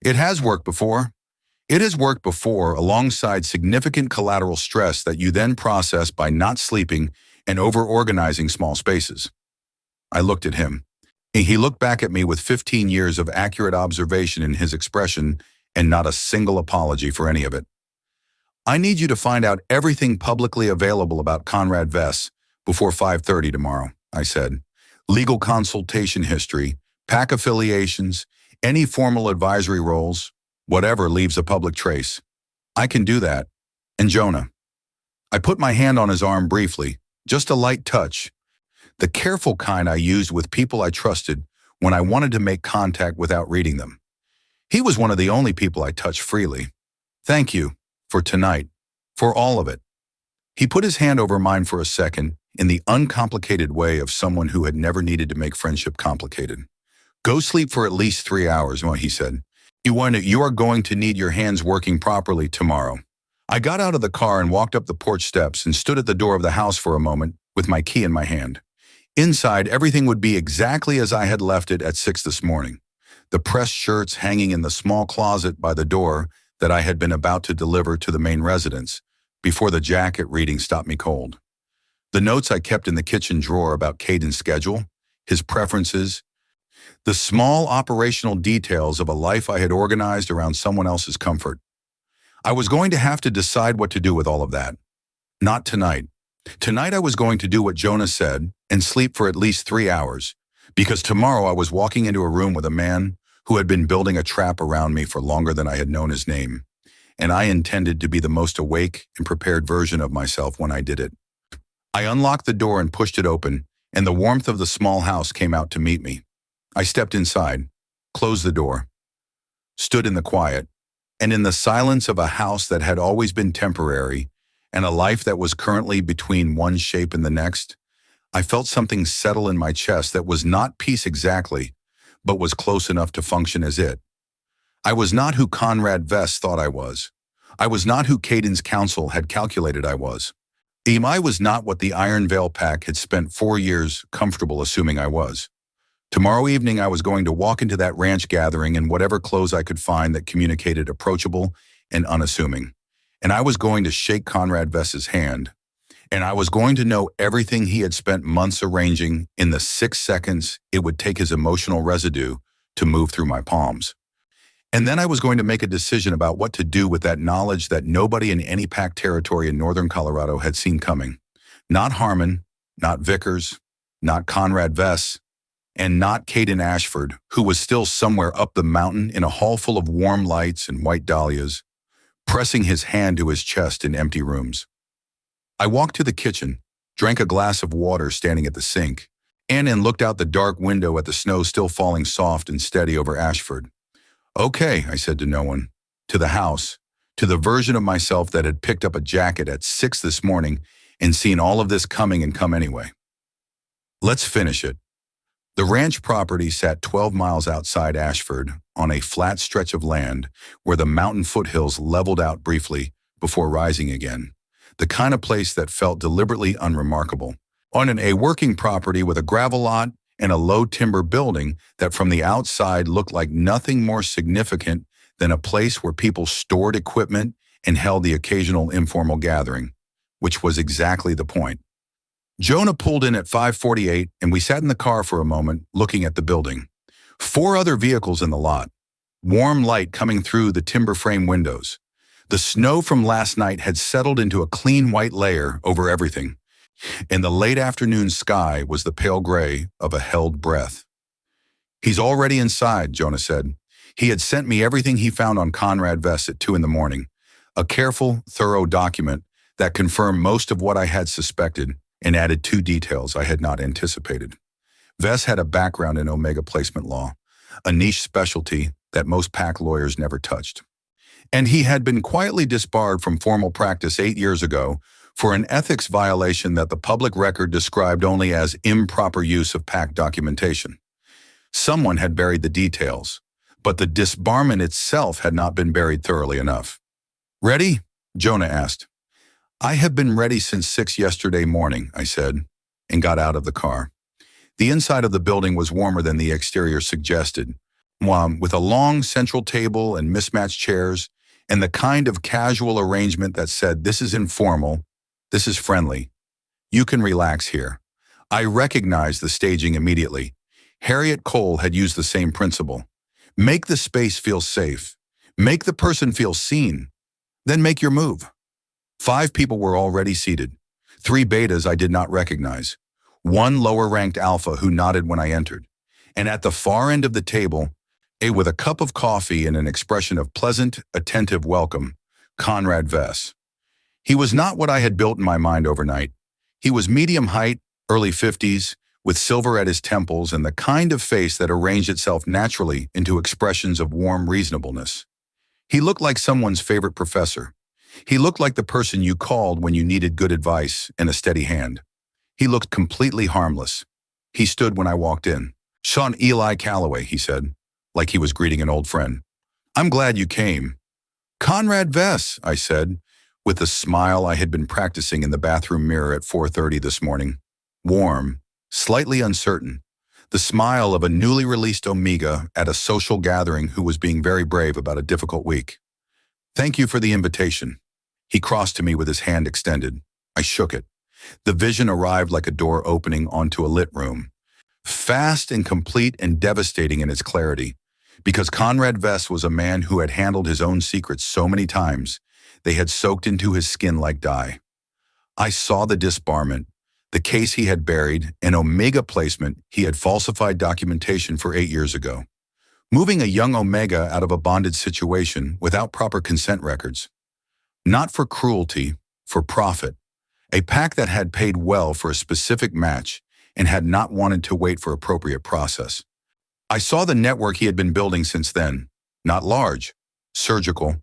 It has worked before. It has worked before alongside significant collateral stress that you then process by not sleeping and over-organizing small spaces. I looked at him. He looked back at me with 15 years of accurate observation in his expression and not a single apology for any of it. I need you to find out everything publicly available about Conrad Vess before 5:30 tomorrow, I said. Legal consultation history, PAC affiliations, any formal advisory roles, whatever leaves a public trace. I can do that. And Jonah. I put my hand on his arm briefly, just a light touch, the careful kind I used with people I trusted when I wanted to make contact without reading them. He was one of the only people I touched freely. Thank you for tonight, for all of it. He put his hand over mine for a second in the uncomplicated way of someone who had never needed to make friendship complicated. Go sleep for at least 3 hours, he said. You are going to need your hands working properly tomorrow. I got out of the car and walked up the porch steps and stood at the door of the house for a moment with my key in my hand. Inside, everything would be exactly as I had left it at 6 this morning. The pressed shirts hanging in the small closet by the door that I had been about to deliver to the main residence before the jacket reading stopped me cold. The notes I kept in the kitchen drawer about Caden's schedule, his preferences, the small operational details of a life I had organized around someone else's comfort. I was going to have to decide what to do with all of that. Not tonight. Tonight I was going to do what Jonah said and sleep for at least 3 hours, because tomorrow I was walking into a room with a man who had been building a trap around me for longer than I had known his name, and I intended to be the most awake and prepared version of myself when I did it. I unlocked the door and pushed it open, and the warmth of the small house came out to meet me. I stepped inside, closed the door, stood in the quiet, and in the silence of a house that had always been temporary and a life that was currently between one shape and the next, I felt something settle in my chest that was not peace exactly, but was close enough to function as it. I was not who Conrad Vess thought I was. I was not who Caden's counsel had calculated I was. I was not what the Iron Veil Pack had spent 4 years comfortable assuming I was. Tomorrow evening I was going to walk into that ranch gathering in whatever clothes I could find that communicated approachable and unassuming. And I was going to shake Conrad Vess's hand. And I was going to know everything he had spent months arranging in the 6 seconds it would take his emotional residue to move through my palms. And then I was going to make a decision about what to do with that knowledge that nobody in any pack territory in northern Colorado had seen coming. Not Harmon, not Vickers, not Conrad Vess, and not Caden Ashford, who was still somewhere up the mountain in a hall full of warm lights and white dahlias, pressing his hand to his chest in empty rooms. I walked to the kitchen, drank a glass of water standing at the sink, and looked out the dark window at the snow still falling soft and steady over Ashford. Okay, I said to no one, to the house, to the version of myself that had picked up a jacket at 6 this morning and seen all of this coming and come anyway. Let's finish it. The ranch property sat 12 miles outside Ashford on a flat stretch of land where the mountain foothills leveled out briefly before rising again, the kind of place that felt deliberately unremarkable. On a working property with a gravel lot and a low timber building that from the outside looked like nothing more significant than a place where people stored equipment and held the occasional informal gathering, which was exactly the point. Jonah pulled in at 5:48 and we sat in the car for a moment looking at the building. 4 other vehicles in the lot, warm light coming through the timber frame windows. The snow from last night had settled into a clean white layer over everything, and the late afternoon sky was the pale gray of a held breath. He's already inside, Jonah said. He had sent me everything he found on Conrad Vess at 2 in the morning, a careful, thorough document that confirmed most of what I had suspected and added 2 details I had not anticipated. Vess had a background in Omega placement law, a niche specialty that most PAC lawyers never touched. And he had been quietly disbarred from formal practice 8 years ago for an ethics violation that the public record described only as improper use of PAC documentation. Someone had buried the details, but the disbarment itself had not been buried thoroughly enough. "Ready?" Jonah asked. "I have been ready since 6 yesterday morning," I said, and got out of the car. The inside of the building was warmer than the exterior suggested, with a long central table and mismatched chairs, and the kind of casual arrangement that said, "This is informal, this is friendly. You can relax here." I recognized the staging immediately. Harriet Cole had used the same principle. Make the space feel safe. Make the person feel seen. Then make your move. 5 people were already seated. 3 betas I did not recognize. 1 lower-ranked alpha who nodded when I entered. And at the far end of the table, with a cup of coffee and an expression of pleasant, attentive welcome, Conrad Vess. He was not what I had built in my mind overnight. He was medium height, early 50s, with silver at his temples and the kind of face that arranged itself naturally into expressions of warm reasonableness. He looked like someone's favorite professor. He looked like the person you called when you needed good advice and a steady hand. He looked completely harmless. He stood when I walked in. "Sean Eli Calloway," he said, like he was greeting an old friend. "I'm glad you came." "Conrad Vess," I said, with the smile I had been practicing in the bathroom mirror at 4:30 this morning. Warm, slightly uncertain. The smile of a newly released Omega at a social gathering who was being very brave about a difficult week. "Thank you for the invitation." He crossed to me with his hand extended. I shook it. The vision arrived like a door opening onto a lit room. Fast and complete and devastating in its clarity. Because Conrad Vess was a man who had handled his own secrets so many times, they had soaked into his skin like dye. I saw the disbarment, the case he had buried, an Omega placement he had falsified documentation for 8 years ago. Moving a young Omega out of a bonded situation without proper consent records. Not for cruelty, for profit. A pack that had paid well for a specific match and had not wanted to wait for appropriate process. I saw the network he had been building since then. Not large, surgical.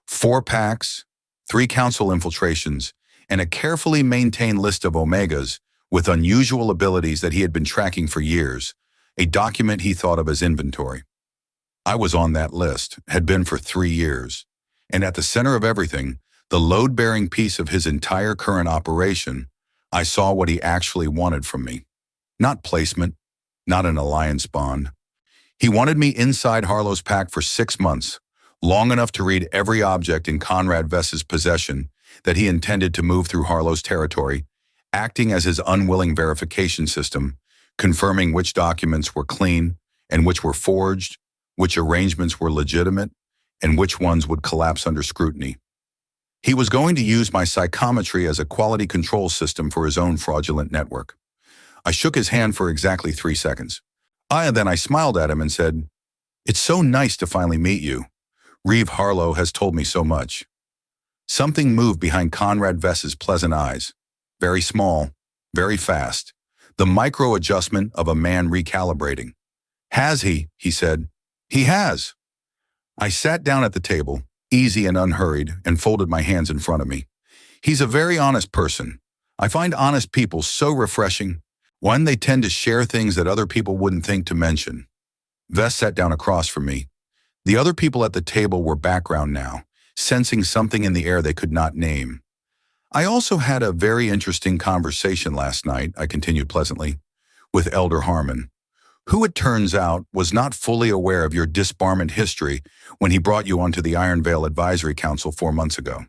4 packs, 3 council infiltrations, and a carefully maintained list of Omegas with unusual abilities that he had been tracking for years, a document he thought of as inventory. I was on that list, had been for 3 years, and at the center of everything, the load-bearing piece of his entire current operation, I saw what he actually wanted from me. Not placement, not an alliance bond. He wanted me inside Harlow's pack for 6 months, long enough to read every object in Conrad Vess's possession that he intended to move through Harlow's territory, acting as his unwilling verification system, confirming which documents were clean and which were forged, which arrangements were legitimate, and which ones would collapse under scrutiny. He was going to use my psychometry as a quality control system for his own fraudulent network. I shook his hand for exactly 3 seconds. Then I smiled at him and said, "It's so nice to finally meet you. Reeve Harlow has told me so much." Something moved behind Conrad Vess's pleasant eyes. Very small, very fast. The micro-adjustment of a man recalibrating. "Has he?" he said. "He has." I sat down at the table, easy and unhurried, and folded my hands in front of me. He's a very honest person. I find honest people so refreshing. One, they tend to share things that other people wouldn't think to mention. Vess sat down across from me. The other people at the table were background now, sensing something in the air they could not name. "I also had a very interesting conversation last night," I continued pleasantly, "with Elder Harmon, who it turns out was not fully aware of your disbarment history when he brought you onto the Iron Veil Advisory Council 4 months ago."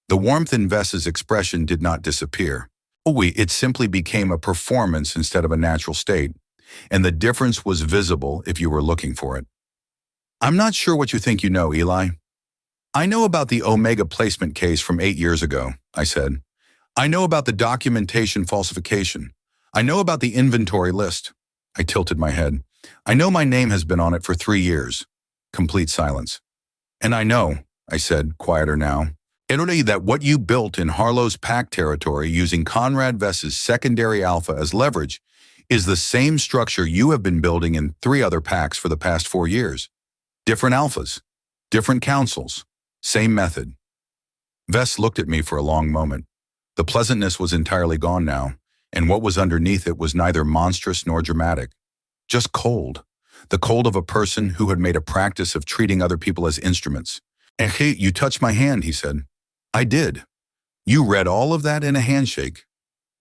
The warmth in Vess's expression did not disappear. It simply became a performance instead of a natural state, and the difference was visible if you were looking for it. "I'm not sure what you think you know, Eli." "I know about the Omega placement case from 8 years ago," I said. "I know about the documentation falsification. I know about the inventory list." I tilted my head. "I know my name has been on it for 3 years. Complete silence. "And I know," I said, quieter now, "Italy, that what you built in Harlow's pack territory using Conrad Vess's secondary alpha as leverage is the same structure you have been building in 3 other packs for the past 4 years. Different alphas, different councils, Same method. Vess looked at me for a long moment. The pleasantness was entirely gone now, and what was underneath it was neither monstrous nor dramatic. Just cold. The cold of a person who had made a practice of treating other people as instruments. "Hey, you touched my hand," he said. "I did." "You read all of that in a handshake."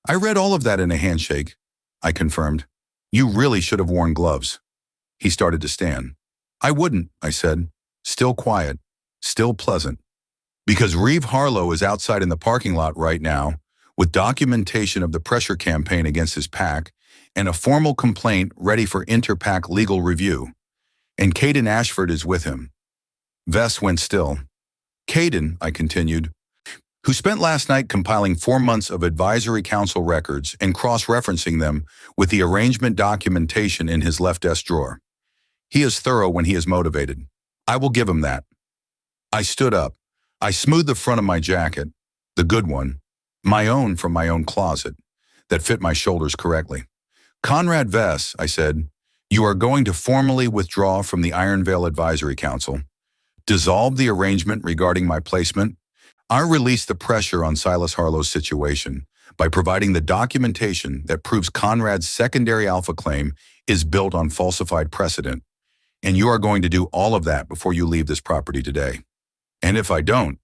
"I read all of that in a handshake," I confirmed. "You really should have worn gloves." He started to stand. "I wouldn't," I said, still quiet, still pleasant. "Because Reeve Harlow is outside in the parking lot right now with documentation of the pressure campaign against his PAC and a formal complaint ready for inter-PAC legal review. And Caden Ashford is with him." Vess went still. "Caden," I continued, "who spent last night compiling 4 months of advisory council records and cross-referencing them with the arrangement documentation in his left desk drawer. He is thorough when he is motivated. I will give him that." I stood up. I smoothed the front of my jacket, the good one, my own from my own closet, that fit my shoulders correctly. "Conrad Vess," I said, "you are going to formally withdraw from the Iron Veil Advisory Council, dissolve the arrangement regarding my placement. I release the pressure on Silas Harlow's situation by providing the documentation that proves Conrad's secondary alpha claim is built on falsified precedent, and you are going to do all of that before you leave this property today. And if I don't,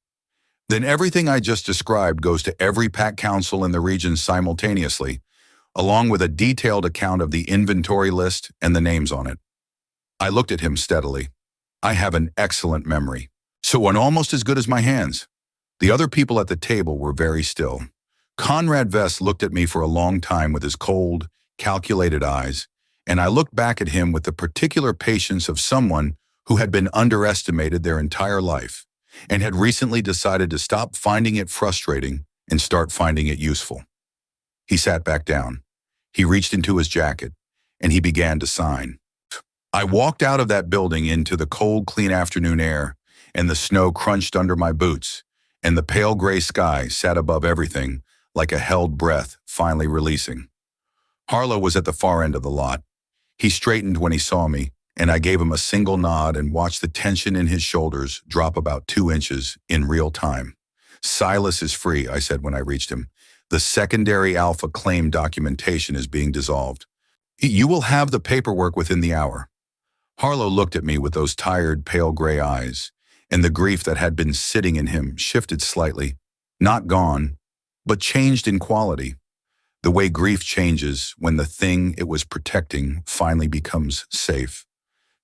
then everything I just described goes to every PAC council in the region simultaneously, along with a detailed account of the inventory list and the names on it." I looked at him steadily. I have an excellent memory, so one almost as good as my hands. The other people at the table were very still. Conrad Vess looked at me for a long time with his cold, calculated eyes, and I looked back at him with the particular patience of someone who had been underestimated their entire life and had recently decided to stop finding it frustrating and start finding it useful. He sat back down. He reached into his jacket, and he began to sign. I walked out of that building into the cold, clean afternoon air, and the snow crunched under my boots, and the pale gray sky sat above everything like a held breath finally releasing. Harlow was at the far end of the lot. He straightened when he saw me, and I gave him a single nod and watched the tension in his shoulders drop about 2 inches in real time. "Silas is free," I said when I reached him. "The secondary alpha claim documentation is being dissolved. You will have the paperwork within the hour." Harlow looked at me with those tired, pale gray eyes, and the grief that had been sitting in him shifted slightly, not gone, but changed in quality. The way grief changes when the thing it was protecting finally becomes safe.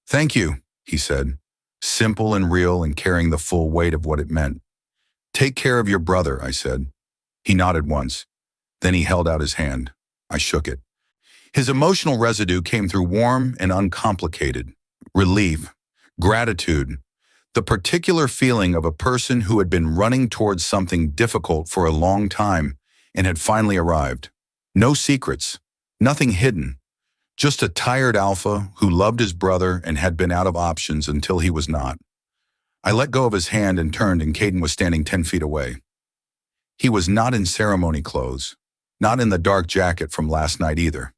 "Thank you," he said, simple and real and carrying the full weight of what it meant. "Take care of your brother," I said. He nodded once. Then he held out his hand. I shook it. His emotional residue came through warm and uncomplicated. Relief, gratitude, the particular feeling of a person who had been running towards something difficult for a long time and had finally arrived. No secrets, nothing hidden. Just a tired alpha who loved his brother and had been out of options until he was not. I let go of his hand and turned, and Caden was standing 10 feet away. He was not in ceremony clothes, not in the dark jacket from last night either.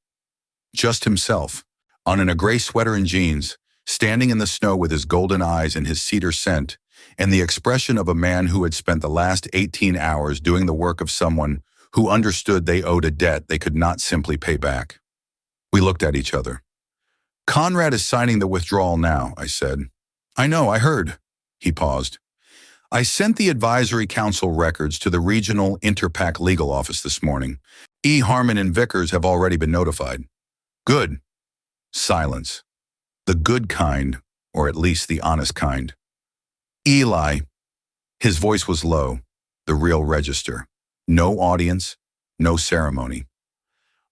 Just himself, on in a gray sweater and jeans, standing in the snow with his golden eyes and his cedar scent, and the expression of a man who had spent the last 18 hours doing the work of someone who understood they owed a debt they could not simply pay back. We looked at each other. "Conrad is signing the withdrawal now," I said. "I know, I heard." He paused. "I sent the advisory council records to the regional Interpac legal office this morning. E. Harmon and Vickers have already been notified." "Good." Silence. The good kind, or at least the honest kind. "Eli." His voice was low, the real register. No audience, no ceremony.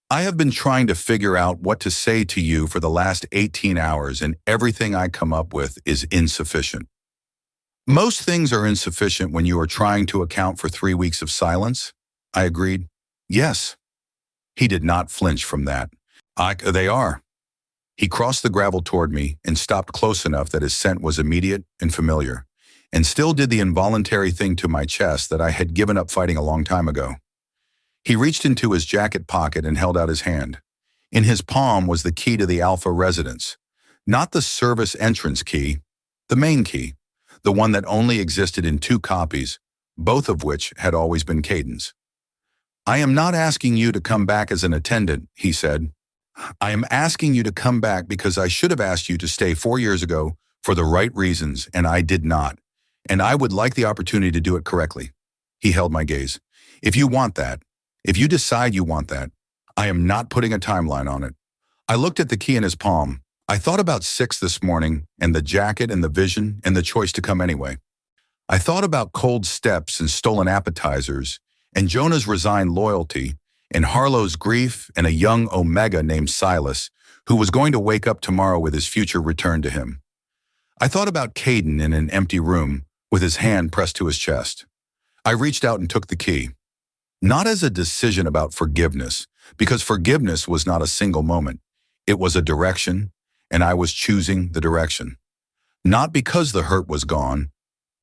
"I have been trying to figure out what to say to you for the last 18 hours, and everything I come up with is insufficient." "Most things are insufficient when you are trying to account for 3 weeks of silence," I agreed. "Yes." He did not flinch from that. They are." He crossed the gravel toward me and stopped close enough that his scent was immediate and familiar, and still did the involuntary thing to my chest that I had given up fighting a long time ago. He reached into his jacket pocket and held out his hand. In his palm was the key to the Alpha residence. Not the service entrance key, the main key. the one that only existed in 2 copies, both of which had always been Caden's. "I am not asking you to come back as an attendant," he said. "I am asking you to come back because I should have asked you to stay 4 years ago for the right reasons, and I did not. And I would like the opportunity to do it correctly." He held my gaze. "If you want that, if you decide you want that, I am not putting a timeline on it." I looked at the key in his palm. I thought about 6 this morning, and the jacket and the vision and the choice to come anyway. I thought about cold steps and stolen appetizers, and Jonah's resigned loyalty, and Harlow's grief, and a young Omega named Silas, who was going to wake up tomorrow with his future returned to him. I thought about Caden in an empty room, with his hand pressed to his chest. I reached out and took the key. Not as a decision about forgiveness, because forgiveness was not a single moment. It was a direction, and I was choosing the direction. Not because the hurt was gone,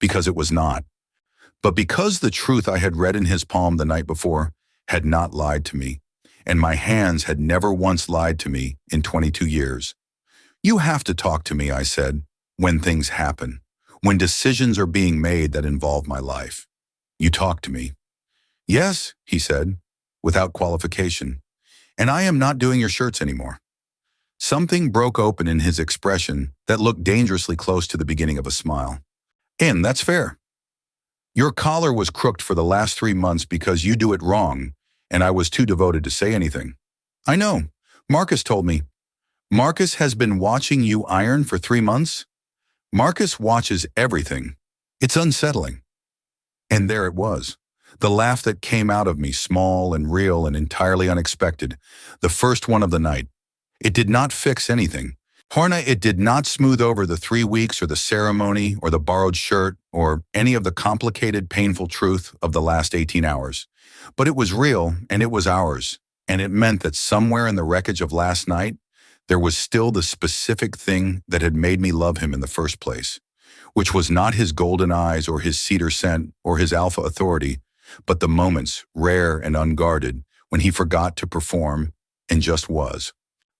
because it was not, but because the truth I had read in his palm the night before had not lied to me, and my hands had never once lied to me in 22 years. "You have to talk to me," I said, "when things happen, when decisions are being made that involve my life. You talk to me." "Yes," he said, without qualification, "and I am not doing your shirts anymore." Something broke open in his expression that looked dangerously close to the beginning of a smile. "And that's fair. Your collar was crooked for the last 3 months because you do it wrong, and I was too devoted to say anything." "I know. Marcus told me." "Marcus has been watching you iron for 3 months?" "Marcus watches everything. It's unsettling." And there it was. The laugh that came out of me, small and real and entirely unexpected. The first one of the night. It did not fix anything. Horna, it did not smooth over the 3 weeks or the ceremony or the borrowed shirt or any of the complicated, painful truth of the last 18 hours. But it was real, and it was ours, and it meant that somewhere in the wreckage of last night, there was still the specific thing that had made me love him in the first place, which was not his golden eyes or his cedar scent or his alpha authority, but the moments, rare and unguarded, when he forgot to perform and just was.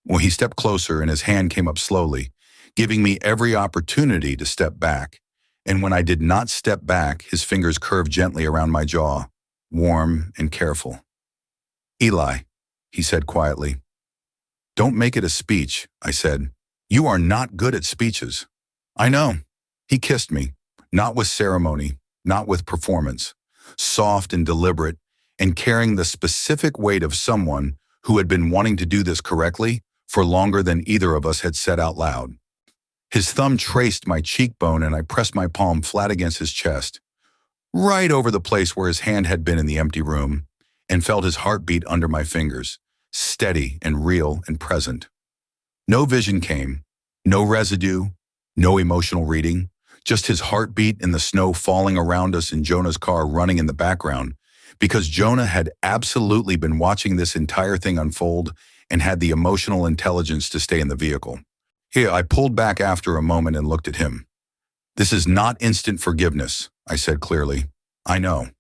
When he stepped closer and his hand came up slowly, giving me every opportunity to step back. And when I did not step back, his fingers curved gently around my jaw, warm and careful. "Eli," he said quietly. "Don't make it a speech," I said. "You are not good at speeches." "I know." He kissed me, not with ceremony, not with performance, soft and deliberate, and carrying the specific weight of someone who had been wanting to do this correctly for longer than either of us had said out loud. His thumb traced my cheekbone, and I pressed my palm flat against his chest, right over the place where his hand had been in the empty room, and felt his heartbeat under my fingers, steady and real and present. No vision came, no residue, no emotional reading, just his heartbeat and the snow falling around us and Jonah's car running in the background, because Jonah had absolutely been watching this entire thing unfold and had the emotional intelligence to stay in the vehicle. Here, I pulled back after a moment and looked at him. "This is not instant forgiveness," I said clearly. "I know.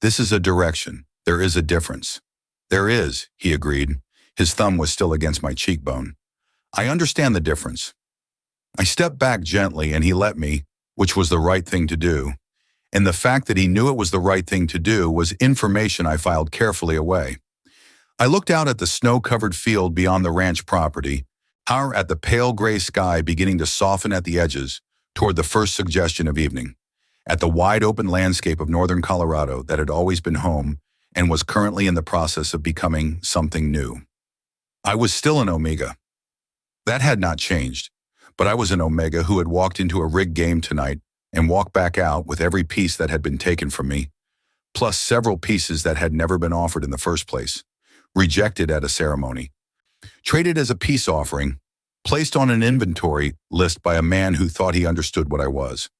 This is a direction. There is a difference." "There is," he agreed. His thumb was still against my cheekbone. "I understand the difference." I stepped back gently and he let me, which was the right thing to do. And the fact that he knew it was the right thing to do was information I filed carefully away. I looked out at the snow-covered field beyond the ranch property, at the pale gray sky beginning to soften at the edges toward the first suggestion of evening, at the wide-open landscape of northern Colorado that had always been home and was currently in the process of becoming something new. I was still an Omega. That had not changed, but I was an Omega who had walked into a rigged game tonight and walked back out with every piece that had been taken from me, plus several pieces that had never been offered in the first place. Rejected at a ceremony, traded as a peace offering, placed on an inventory list by a man who thought he understood what I was.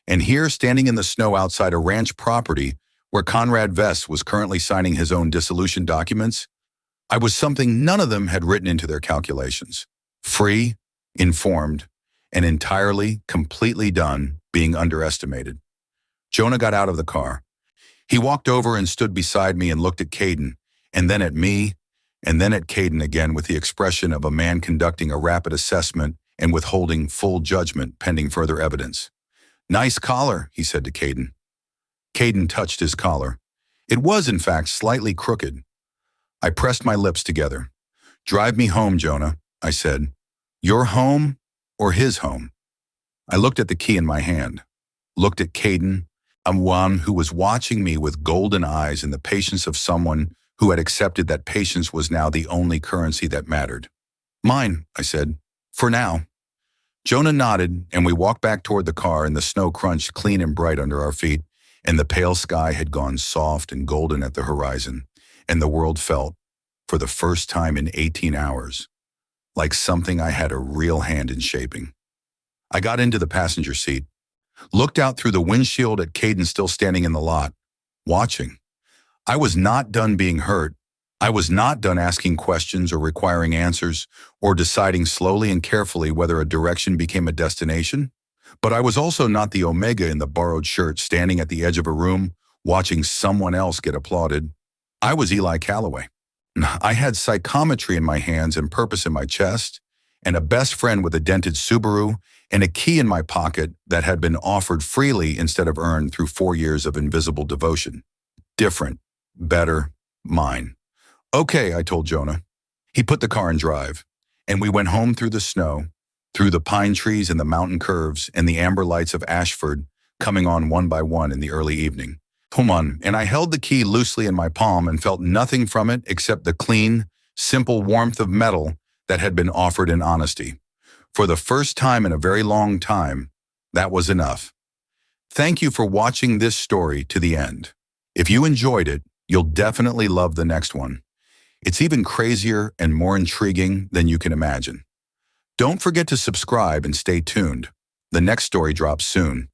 And here, standing in the snow outside a ranch property where Conrad Vest was currently signing his own dissolution documents, I was something none of them had written into their calculations. Free, informed, and entirely, completely done being underestimated. Jonah got out of the car. He walked over and stood beside me and looked at Caden, and then at me, and then at Caden again with the expression of a man conducting a rapid assessment and withholding full judgment pending further evidence. "Nice collar," he said to Caden. Caden touched his collar. It was, in fact, slightly crooked. I pressed my lips together. "Drive me home, Jonah," I said. "Your home or his home?" I looked at the key in my hand, looked at Caden, one who was watching me with golden eyes and the patience of someone who had accepted that patience was now the only currency that mattered. "Mine," I said, "for now." Jonah nodded, and we walked back toward the car, and the snow crunched clean and bright under our feet, and the pale sky had gone soft and golden at the horizon, and the world felt, for the first time in 18 hours, like something I had a real hand in shaping. I got into the passenger seat, looked out through the windshield at Caden still standing in the lot, watching. I was not done being hurt. I was not done asking questions or requiring answers or deciding slowly and carefully whether a direction became a destination. But I was also not the Omega in the borrowed shirt standing at the edge of a room watching someone else get applauded. I was Eli Calloway. I had psychometry in my hands and purpose in my chest, and a best friend with a dented Subaru, and a key in my pocket that had been offered freely instead of earned through 4 years of invisible devotion. Different, better, mine. "Okay," I told Jonah. He put the car in drive, and we went home through the snow, through the pine trees and the mountain curves and the amber lights of Ashford coming on one by one in the early evening. Come on, and I held the key loosely in my palm and felt nothing from it except the clean, simple warmth of metal that had been offered in honesty. For the first time in a very long time, that was enough. Thank you for watching this story to the end. If you enjoyed it, you'll definitely love the next one. It's even crazier and more intriguing than you can imagine. Don't forget to subscribe and stay tuned. The next story drops soon.